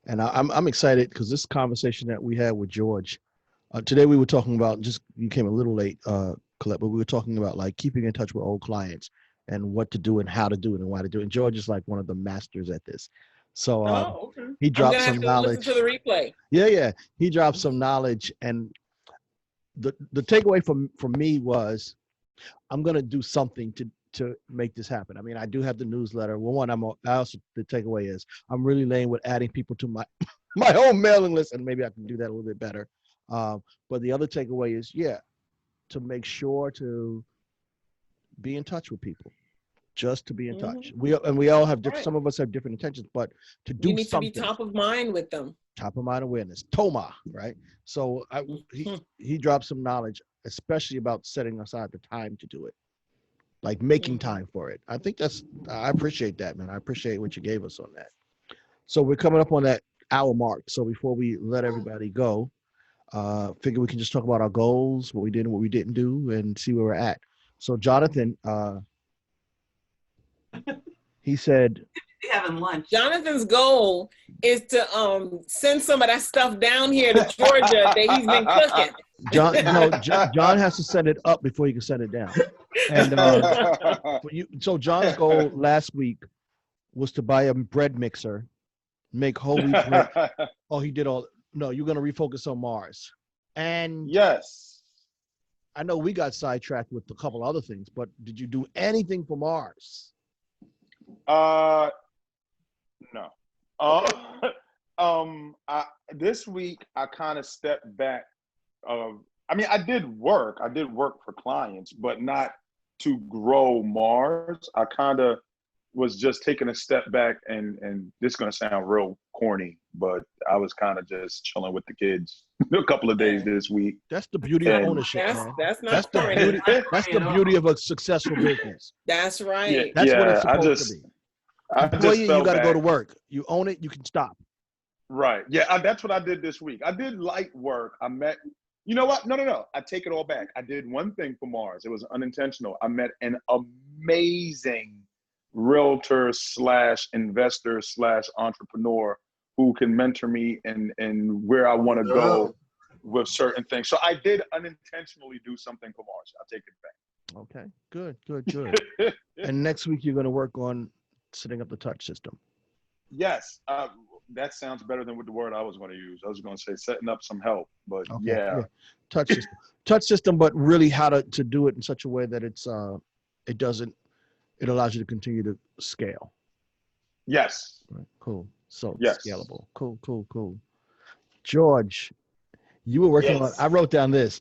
And I'm excited because this conversation that we had with George, today we were talking about, you came a little late, Colette, but we were talking about like keeping in touch with old clients and what to do and how to do it and why to do it. And George is like one of the masters at this. So he dropped some knowledge. Listen to the replay. Yeah. He dropped some knowledge. And the takeaway from me was, I'm going to do something to make this happen. I mean, I do have the newsletter. Well, one, the takeaway is I'm really laying with adding people to my my own mailing list, and maybe I can do that a little bit better. But the other takeaway is, to make sure to be in touch with people, just to be in touch. We all have different. Some of us have different intentions, but to do you need something, to be top of mind with them. Top of mind awareness, TOMA, right? So he dropped some knowledge, especially about setting aside the time to do it, like making time for it. I think I appreciate that, man. I appreciate what you gave us on that. So we're coming up on that hour mark. So before we let everybody go, figure we can just talk about our goals, what we did and what we didn't do, and see where we're at. So Jonathan, he said, having lunch. Jonathan's goal is to send some of that stuff down here to Georgia that he's been cooking. John has to send it up before he can send it down. And so John's goal last week was to buy a bread mixer, make whole wheat bread. Oh, he did all. No, you're going to refocus on Mars. And yes, I know we got sidetracked with a couple other things, but did you do anything for Mars? No. This week I kind of stepped back. I mean, I did work for clients, but not to grow Mars. I kind of was just taking a step back, and this is going to sound real corny, but I was kind of just chilling with the kids a couple of days this week. That's the beauty of ownership, man. That's the beauty of a successful business. That's right. That's what it's supposed to be. Employee, you got to go to work. You own it, you can stop. Right. Yeah, that's what I did this week. I did light work. I met, you know what? No. I take it all back. I did one thing for Mars. It was unintentional. I met an amazing realtor / investor / entrepreneur who can mentor me and where I want to go with certain things. So I did unintentionally do something for Mars. I'll take it back. Okay, good. And next week you're going to work on setting up the touch system. Yes, that sounds better than what the word I was going to use. I was going to say setting up some help, but okay. yeah. Touch system, but really how to do it in such a way that it allows you to continue to scale. Yes. Right. Cool. So yes. Scalable. Cool. George, you were working on, I wrote down this,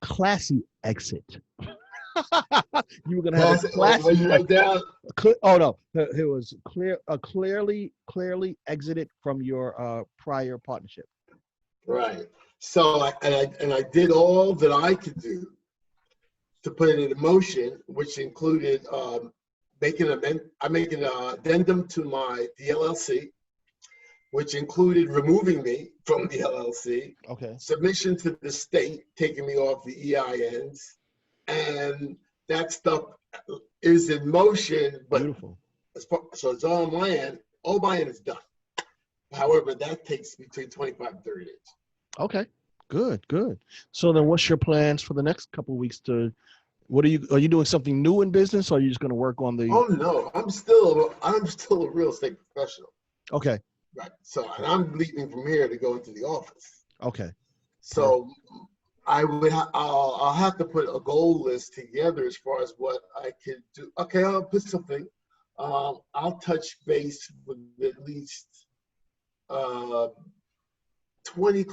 classy exit. You were going to have a classy exit. Oh, no. It was clearly exited from your prior partnership. Right. So I did all that I could do to put it in motion, which included making an addendum to the LLC, which included removing me from the LLC. Okay. Submission to the state, taking me off the EINs, and that stuff is in motion. But beautiful. So it's all on my end. All my end is done. However, that takes between 25 and 30 days. Okay. Good. So then what's your plans for the next couple of weeks are you doing something new in business, or are you just going to work on the? Oh no, I'm still a real estate professional. Okay. Right. So, and I'm leaving from here to go into the office. Okay. So I'll have to put a goal list together as far as what I can do. Okay, I'll put something. I'll touch base with at least 20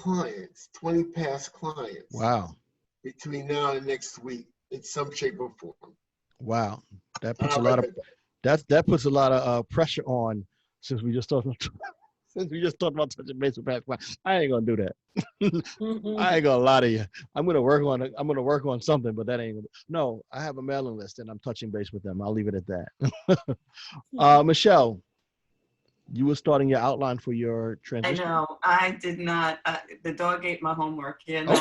past clients. Wow. Between now and next week, in some shape or form. Wow, that puts a lot of pressure on. Since we just talked about touching base with past clients, I ain't gonna do that. I ain't gonna lie to you. I'm gonna work on something, but that ain't. No, I have a mailing list and I'm touching base with them. I'll leave it at that. Michelle, you were starting your outline for your transition. I know. I did not. The dog ate my homework. You know.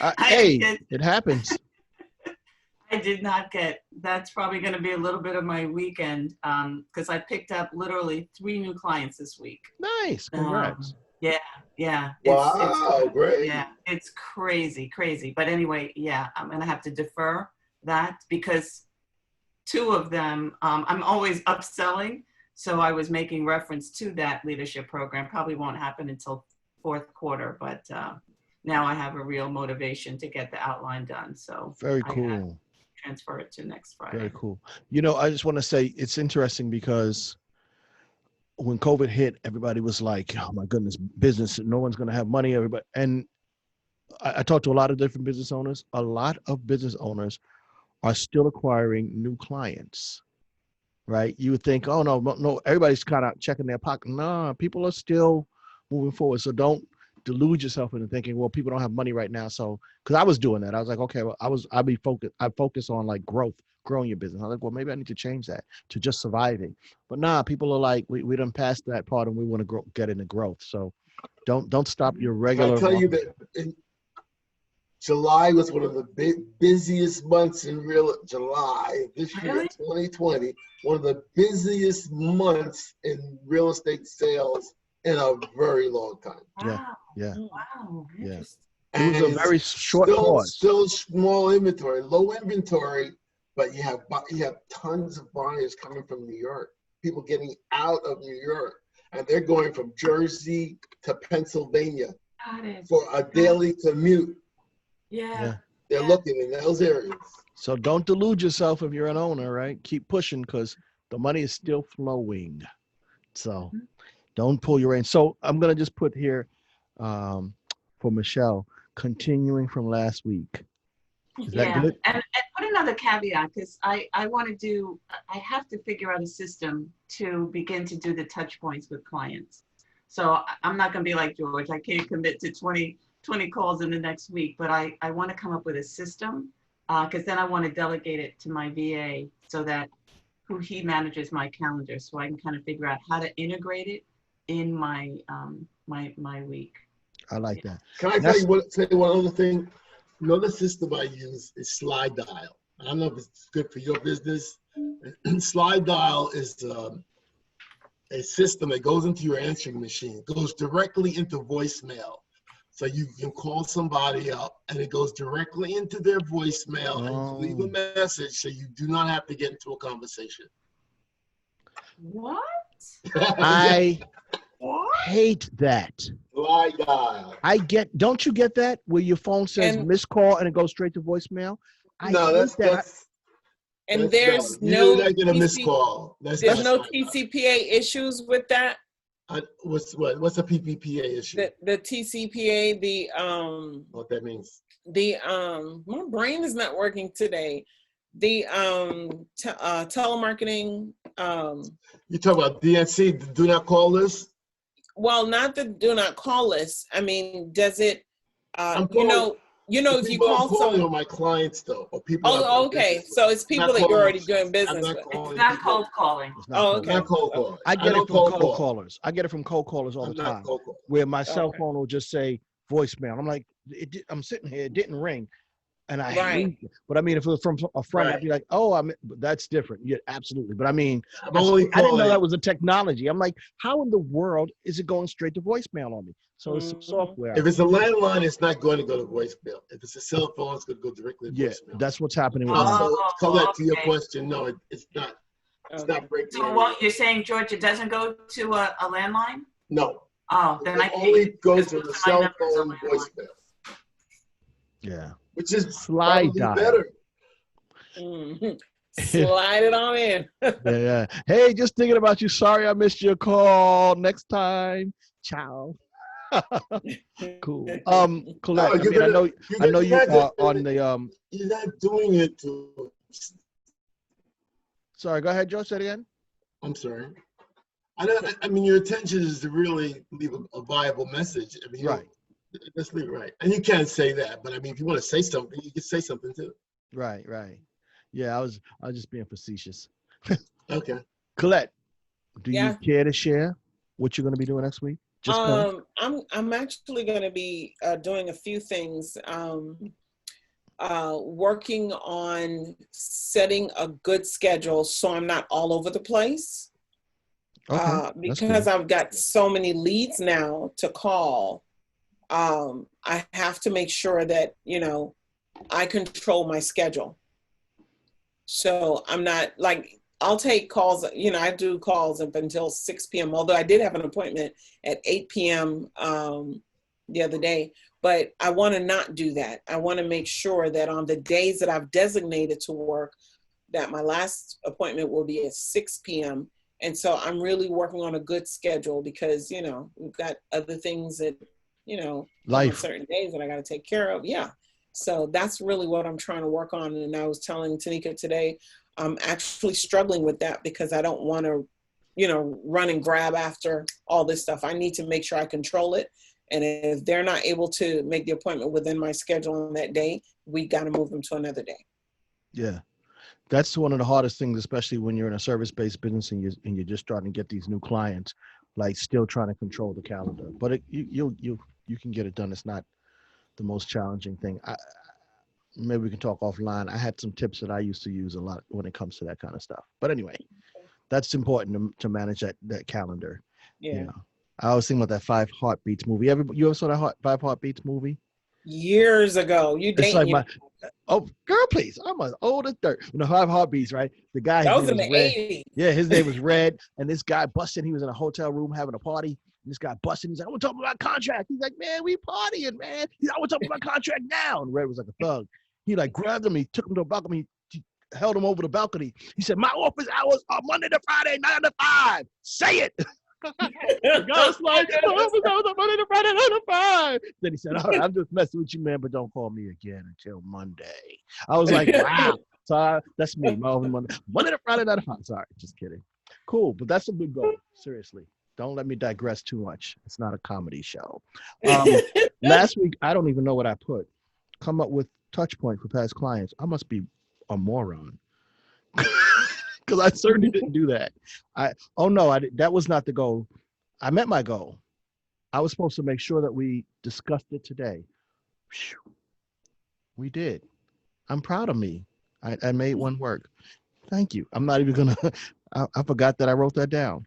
It happens. I did not get. That's probably going to be a little bit of my weekend because I picked up literally 3 new clients this week. Nice. Congrats. Yeah. Wow, great. Yeah, it's crazy. But anyway, yeah, I'm going to have to defer that because 2 of them, I'm always upselling. So I was making reference to that leadership program. Probably won't happen until 4th quarter, but now I have a real motivation to get the outline done. So very cool. transfer it to next Friday. Very cool. You know, I just want to say it's interesting because when COVID hit, everybody was like, oh my goodness, business, no one's going to have money. Everybody. And I talked to a lot of different business owners. A lot of business owners are still acquiring new clients, right? You would think, oh no, everybody's kind of checking their pocket. No, people are still moving forward. So don't delude yourself into thinking, well, people don't have money right now. So, because I was doing that, I was like, okay, well, I focus on like growing your business. I was like, well, maybe I need to change that to just surviving. But nah, people are like, we done passed that part and we want to get into growth. So don't stop your regular. I tell you that July was one of the busiest months in July this year, 2020, one of the busiest months in real estate sales in a very long time. Wow. Yeah. Wow. Yeah. It was a very short pause. Still small inventory, low inventory, but you have tons of buyers coming from New York, people getting out of New York, and they're going from Jersey to Pennsylvania for a daily commute. Yeah. They're looking in those areas. So don't delude yourself if you're an owner, right? Keep pushing because the money is still flowing. So don't pull your rein. So I'm going to just put here for Michelle, continuing from last week. Is that good? And put another caveat because I have to figure out a system to begin to do the touch points with clients. So I'm not going to be like George. I can't commit to 20 calls in the next week, but I want to come up with a system because then I want to delegate it to my VA so that he manages my calendar so I can kind of figure out how to integrate it in my my week. I like that. Can I tell you one other thing? Another system I use is Slide Dial. I don't know if it's good for your business. Slide Dial is a system that goes into your answering machine. It goes directly into voicemail. So you can call somebody up and it goes directly into their voicemail and you leave a message so you do not have to get into a conversation. What? I hate that. Slide Dial. Don't you get that where your phone says missed call and it goes straight to voicemail? That's and there's no you're not get a missed call. There's no TCPA issues with that. What's a PPPA issue? The TCPA, what that means? My brain is not working today. The telemarketing. You talk about DNC, the do not call list? Well, not the do not call list. I mean, does it? If you call someone, on my clients though, or people. Oh, okay. So it's people that you're already doing business with. It's not cold calling. Okay. Not cold calling. I get it from cold callers. I get it from cold callers all the time. Where my cell phone will just say voicemail. I'm like, I'm sitting here, it didn't ring. And I hate it. But I mean, if it was from a friend, I'd be like, that's different. Yeah, absolutely. But I mean, I didn't know that was a technology. I'm like, how in the world is it going straight to voicemail on me? So it's some software. If it's a landline, it's not going to go to voicemail. If it's a cell phone, it's going to go directly to voicemail. Yeah, that's what's happening with Colette, to your question, no, it's not. It's not breaking. So what you're saying, George, it doesn't go to a landline? No. Oh, then it only goes to the cell phone voicemail. Yeah. Which is Slide Dial. Better. Slide it on in. Yeah. Hey, just thinking about you. Sorry I missed your call. Next time. Ciao. Cool. Colette, I know you are on the You're not doing it to. Sorry, go ahead, Joe. Say it again. I'm sorry. I mean, your intention is to really leave a viable message. I mean, right. Let's leave it right. And you can't say that, but I mean, if you want to say something, you can say something too. Right. Yeah, I was just being facetious. Okay. Colette, do you care to share what you're going to be doing next week? I'm actually going to be doing a few things. Working on setting a good schedule so I'm not all over the place. Okay. Because I've got so many leads now to call. I have to make sure that, I control my schedule. So I'm not like, I'll take calls, I do calls up until 6 p.m. Although I did have an appointment at 8 p.m. The other day. But I want to not do that. I want to make sure that on the days that I've designated to work, that my last appointment will be at 6 p.m. And so I'm really working on a good schedule because, you know, we've got other things that, you know, on certain days that I got to take care of. Yeah. So that's really what I'm trying to work on. And I was telling Tanika today, I'm actually struggling with that because I don't want to, you know, run and grab after all this stuff. I need to make sure I control it. And if they're not able to make the appointment within my schedule on that day, we got to move them to another day. Yeah. That's one of the hardest things, especially when you're in a service-based business and you're just starting to get these new clients, like still trying to control the calendar. But you can get it done. It's not the most challenging thing. Maybe we can talk offline. I had some tips that I used to use a lot when it comes to that kind of stuff. But anyway, that's important to manage that calendar. Yeah. You know, I was thinking about that 5 Heartbeats movie. You ever saw that 5 Heartbeats movie? Years ago. You dating like oh, girl, please. I'm as old as dirt. You know, 5 Heartbeats, right? The guy. That was in the 80s. Yeah, his name was Red. And this guy busted. He was in a hotel room having a party. And this guy busted. He's like, I want to talk about contract. He's like, man, we partying, man. He's like, I want to talk about contract now. And Red was like a thug. He like grabbed him. He took him to a balcony. He held him over the balcony. He said, my office hours are Monday to Friday, 9 to 5. Say it. The guy's like, my office hours are Monday to Friday, 9 to 5. Then he said, all right, I'm just messing with you, man, but don't call me again until Monday. I was like, wow. So that's me. Monday to Friday, 9 to 5. Sorry, just kidding. Cool, but that's a good goal. Seriously. Don't let me digress too much. It's not a comedy show. Last week, I don't even know what I put. Come up with touch point for past clients. I must be a moron. Because I certainly didn't do that. That was not the goal. I met my goal. I was supposed to make sure that we discussed it today. We did. I'm proud of me. I made one work. Thank you. I'm not even gonna, I forgot that I wrote that down.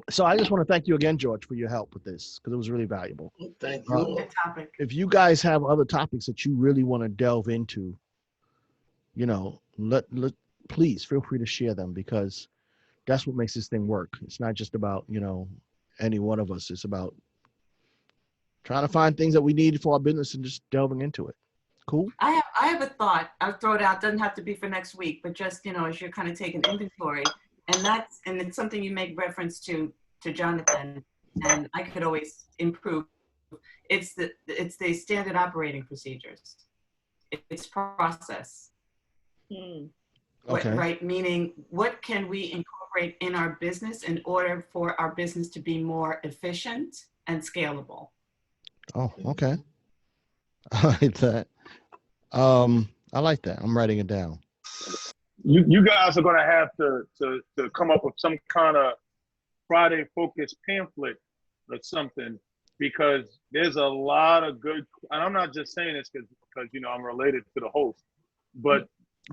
So I just want to thank you again, George, for your help with this, because it was really valuable. Thank you. Good topic. If you guys have other topics that you really want to delve into, you know, please feel free to share them, because that's what makes this thing work. It's not just about, you know, any one of us. It's about trying to find things that we need for our business and just delving into it. Cool. I have a thought. I'll throw it out. Doesn't have to be for next week, but just, you know, as you're kind of taking inventory, and it's something you make reference to Jonathan, and I could always improve. It's the standard operating procedures. It's process. Okay. Right? Meaning, what can we incorporate in our business in order for our business to be more efficient and scalable? Oh, okay. I like that. I like that. I'm writing it down. You guys are gonna have to come up with some kind of Friday focused pamphlet or something, because there's a lot of good, and I'm not just saying this because you know I'm related to the host, but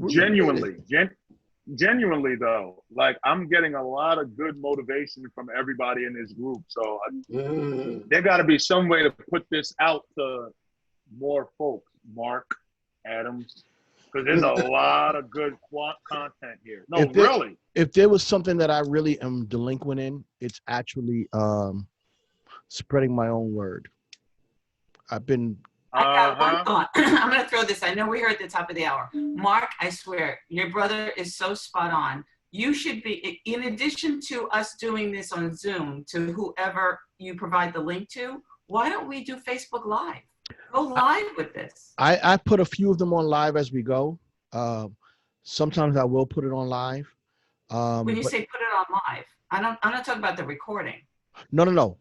genuinely though, like I'm getting a lot of good motivation from everybody in this group. So there got to be some way to put this out to more folks. Mark, Adams, because there's a lot of good content here. No, really. If there was something that I really am delinquent in, it's actually spreading my own word. I got one thought. I'm going to throw this. I know we're here at the top of the hour. Mark, I swear, your brother is so spot on. You should be, in addition to us doing this on Zoom to whoever you provide the link to, why don't we do Facebook Live? Go live with this. I put a few of them on live as we go. Sometimes I will put it on live. When you say put it on live, I'm not talking about the recording. No.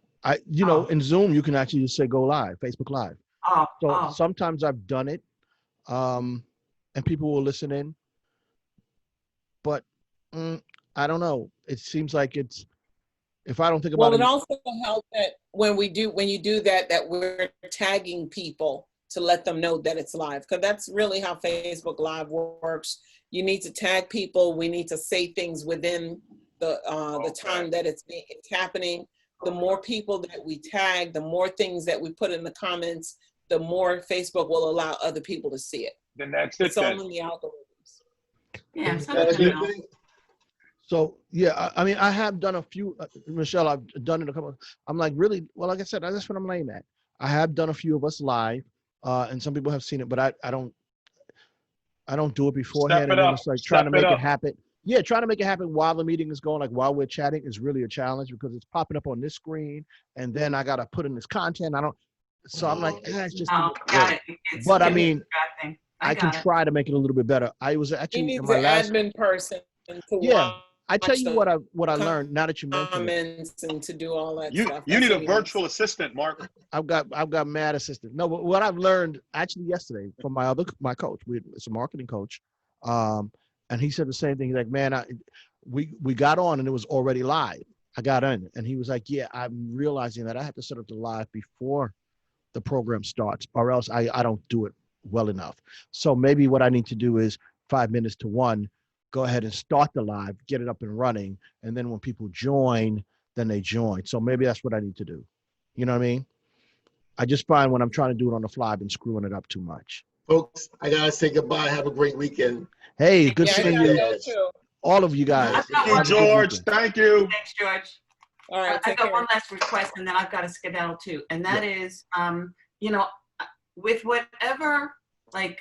You know, in Zoom, you can actually just say go live, Facebook Live. Sometimes I've done it, and people will listen in. But I don't know. It seems like it's, if I don't think about it. Well, it also helps that when you do that we're tagging people to let them know that it's live, because that's really how Facebook Live works. You need to tag people. We need to say things within the time that it's happening. The more people that we tag, the more things that we put in the comments, the more Facebook will allow other people to see it. Then that's it's all in the algorithms. Yeah. So, yeah, I mean, I have done a few, Michelle, I've done it a couple. I'm like, really? Well, like I said, that's what I'm lame at. I have done a few of us live, and some people have seen it, but I don't do it beforehand. Step it And then up. it's like trying to Step it make it up. happen. Yeah, trying to make it happen while the meeting is going, like while we're chatting is really a challenge because it's popping up on this screen, and then I gotta put in this content. So I'm like, it's just too Oh, much got work. it. It's But I can be mean, distracting. I can got it. try to make it a little bit better. I was He actually in needs my an last. admin person to Yeah, I tell watch you the what I learned now that you mentioned it. comments and to do all that stuff. You That's need a what he needs. virtual assistant, Mark. I've got mad assistant. No, but what I've learned actually yesterday from my coach, it's a marketing coach, and he said the same thing. He's like, man, we got on and it was already live. I got in, and he was like, yeah, I'm realizing that I have to set up the live before the program starts, or else I don't do it well enough. So maybe what I need to do is 5 minutes to 1, go ahead and start the live, get it up and running, and then when people join, then they join. So maybe that's what I need to do. You know what I mean? I just find when I'm trying to do it on the fly, I've been screwing it up too much. Folks, I gotta say goodbye. Have a great weekend. Hey, good Yeah, I seeing gotta you, go too. all of you guys. I've got Thank you, one- George. Thank you. Thanks, George. All right, I've take got care. one last request, and then I've got to skedaddle too. And that is, you know, with whatever like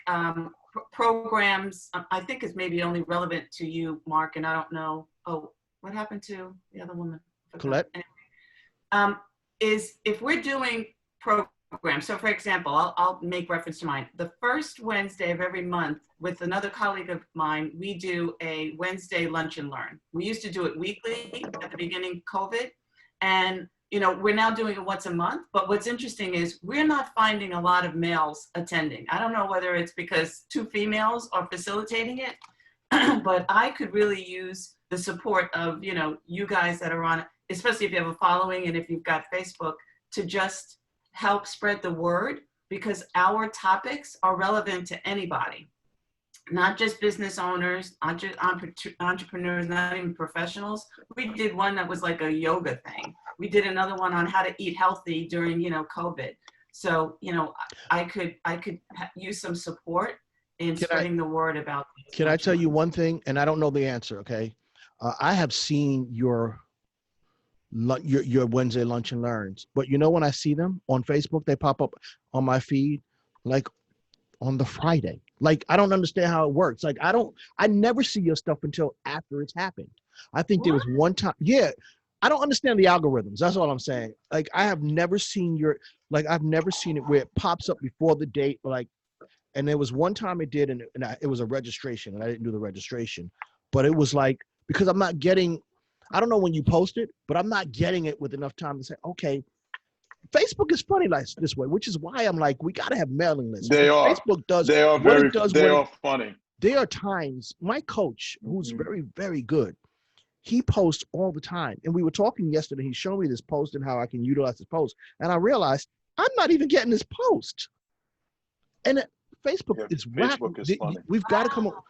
programs, I think is maybe only relevant to you, Mark. And I don't know. Oh, what happened to the other woman? Colette? Is if we're doing programs. So, for example, I'll make reference to mine. The first Wednesday of every month, with another colleague of mine, we do a Wednesday lunch and learn. We used to do it weekly at the beginning of COVID, and you know we're now doing it once a month. But what's interesting is we're not finding a lot of males attending. I don't know whether it's because 2 females are facilitating it, but I could really use the support of you guys that are on it, especially if you have a following and if you've got Facebook, to just help spread the word, because our topics are relevant to anybody, not just business owners, not just entrepreneurs, not even professionals. We did one that was like a yoga thing. We did another one on how to eat healthy during, COVID. So, I could use some support in spreading the word about this. Can I tell you one thing? And I don't know the answer, okay? I have seen your Wednesday lunch and learns, but when I see them on Facebook, they pop up on my feed like on the Friday. Like, I don't understand how it works. Like, I never see your stuff until after it's happened. I think there was one time. Yeah. I don't understand the algorithms. That's all I'm saying. Like, I have never seen I've never seen it where it pops up before the date. And there was one time it did, and it was a registration, and I didn't do the registration, but it was like, because I'm not getting, I don't know when you post it, but I'm not getting it with enough time to say, okay, Facebook is funny like this way, which is why I'm like, we got to have mailing lists. They are. Facebook does. They are what very. it does They are funny. There are times, my coach, who's very, very good, he posts all the time. And we were talking yesterday, he showed me this post and how I can utilize this post. And I realized I'm not even getting this post. And Facebook is funny. We've got to come up.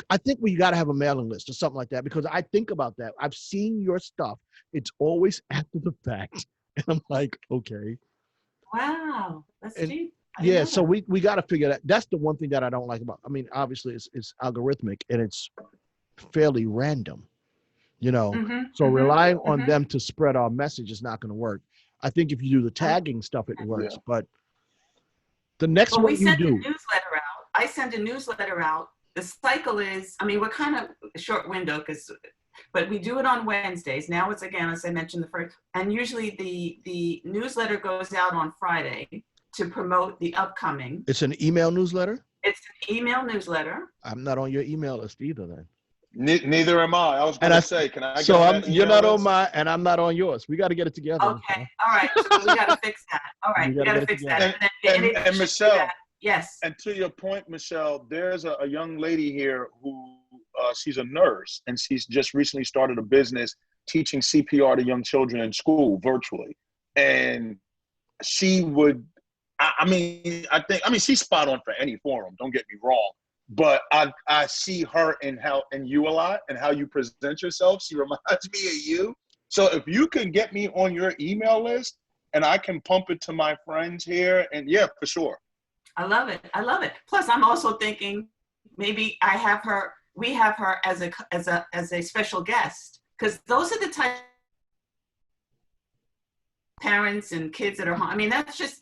I think we got to have a mailing list or something like that, because I think about that. I've seen your stuff. It's always after the fact. And I'm like, okay. Wow. That's deep. Yeah, so we got to figure that. That's the one thing that I don't like about, obviously it's algorithmic and it's fairly random, so relying on them to spread our message is not going to work. I think if you do the tagging stuff, it works, but the next one you do. A newsletter out. I send a newsletter out. The cycle is, we're kind of a short window but we do it on Wednesdays. Now it's, again, as I mentioned, the first, and usually the newsletter goes out on Friday to promote the upcoming. It's an email newsletter? It's an email newsletter. I'm not on your email list either then. Neither am I. I was going to say, can I you're not on mine and I'm not on yours. We got to get it together. Okay. All right. So we got to fix that. All right. We got to fix that. And Michelle. Yes. And to your point, Michelle, there's a young lady here who she's a nurse, and she's just recently started a business teaching CPR to young children in school virtually. And she would, she's spot on for any forum. Don't get me wrong. But I see her in you a lot and how you present yourself. She reminds me of you. So if you can get me on your email list and I can pump it to my friends here, and yeah, for sure. I love it. I love it. Plus, I'm also thinking maybe we have her as a special guest, because those are the type parents and kids that are home. I mean,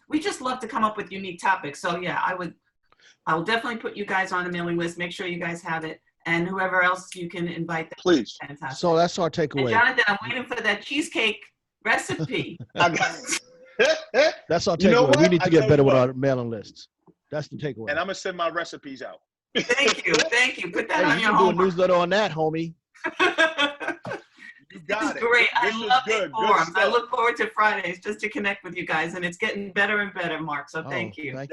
we just love to come up with unique topics. So yeah, I will definitely put you guys on the mailing list. Make sure you guys have it. And whoever else you can invite. Them. Please. Fantastic. So that's our takeaway. And Jonathan, I'm waiting for that cheesecake recipe. That's our takeaway. You know what? We need to get tell better you with what. our mailing lists. That's the takeaway. And I'm gonna send my recipes out. Thank you. Put that Hey, on you your can do a homework. newsletter on that, homie. You This got is it. great. This I is love good. these Good forums. I stuff. look forward to Fridays just to connect with you guys, and it's getting better and better, Mark. So thank you. Thank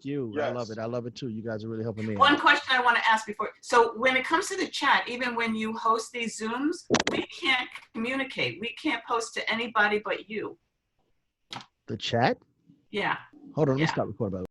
you. I love it. I love it too. You guys are really helping me One out. question I want to ask before. So when it comes to the chat, even when you host these Zooms, we can't communicate. We can't post to anybody but you. The chat? Yeah. Hold on, let me Yeah. stop recording.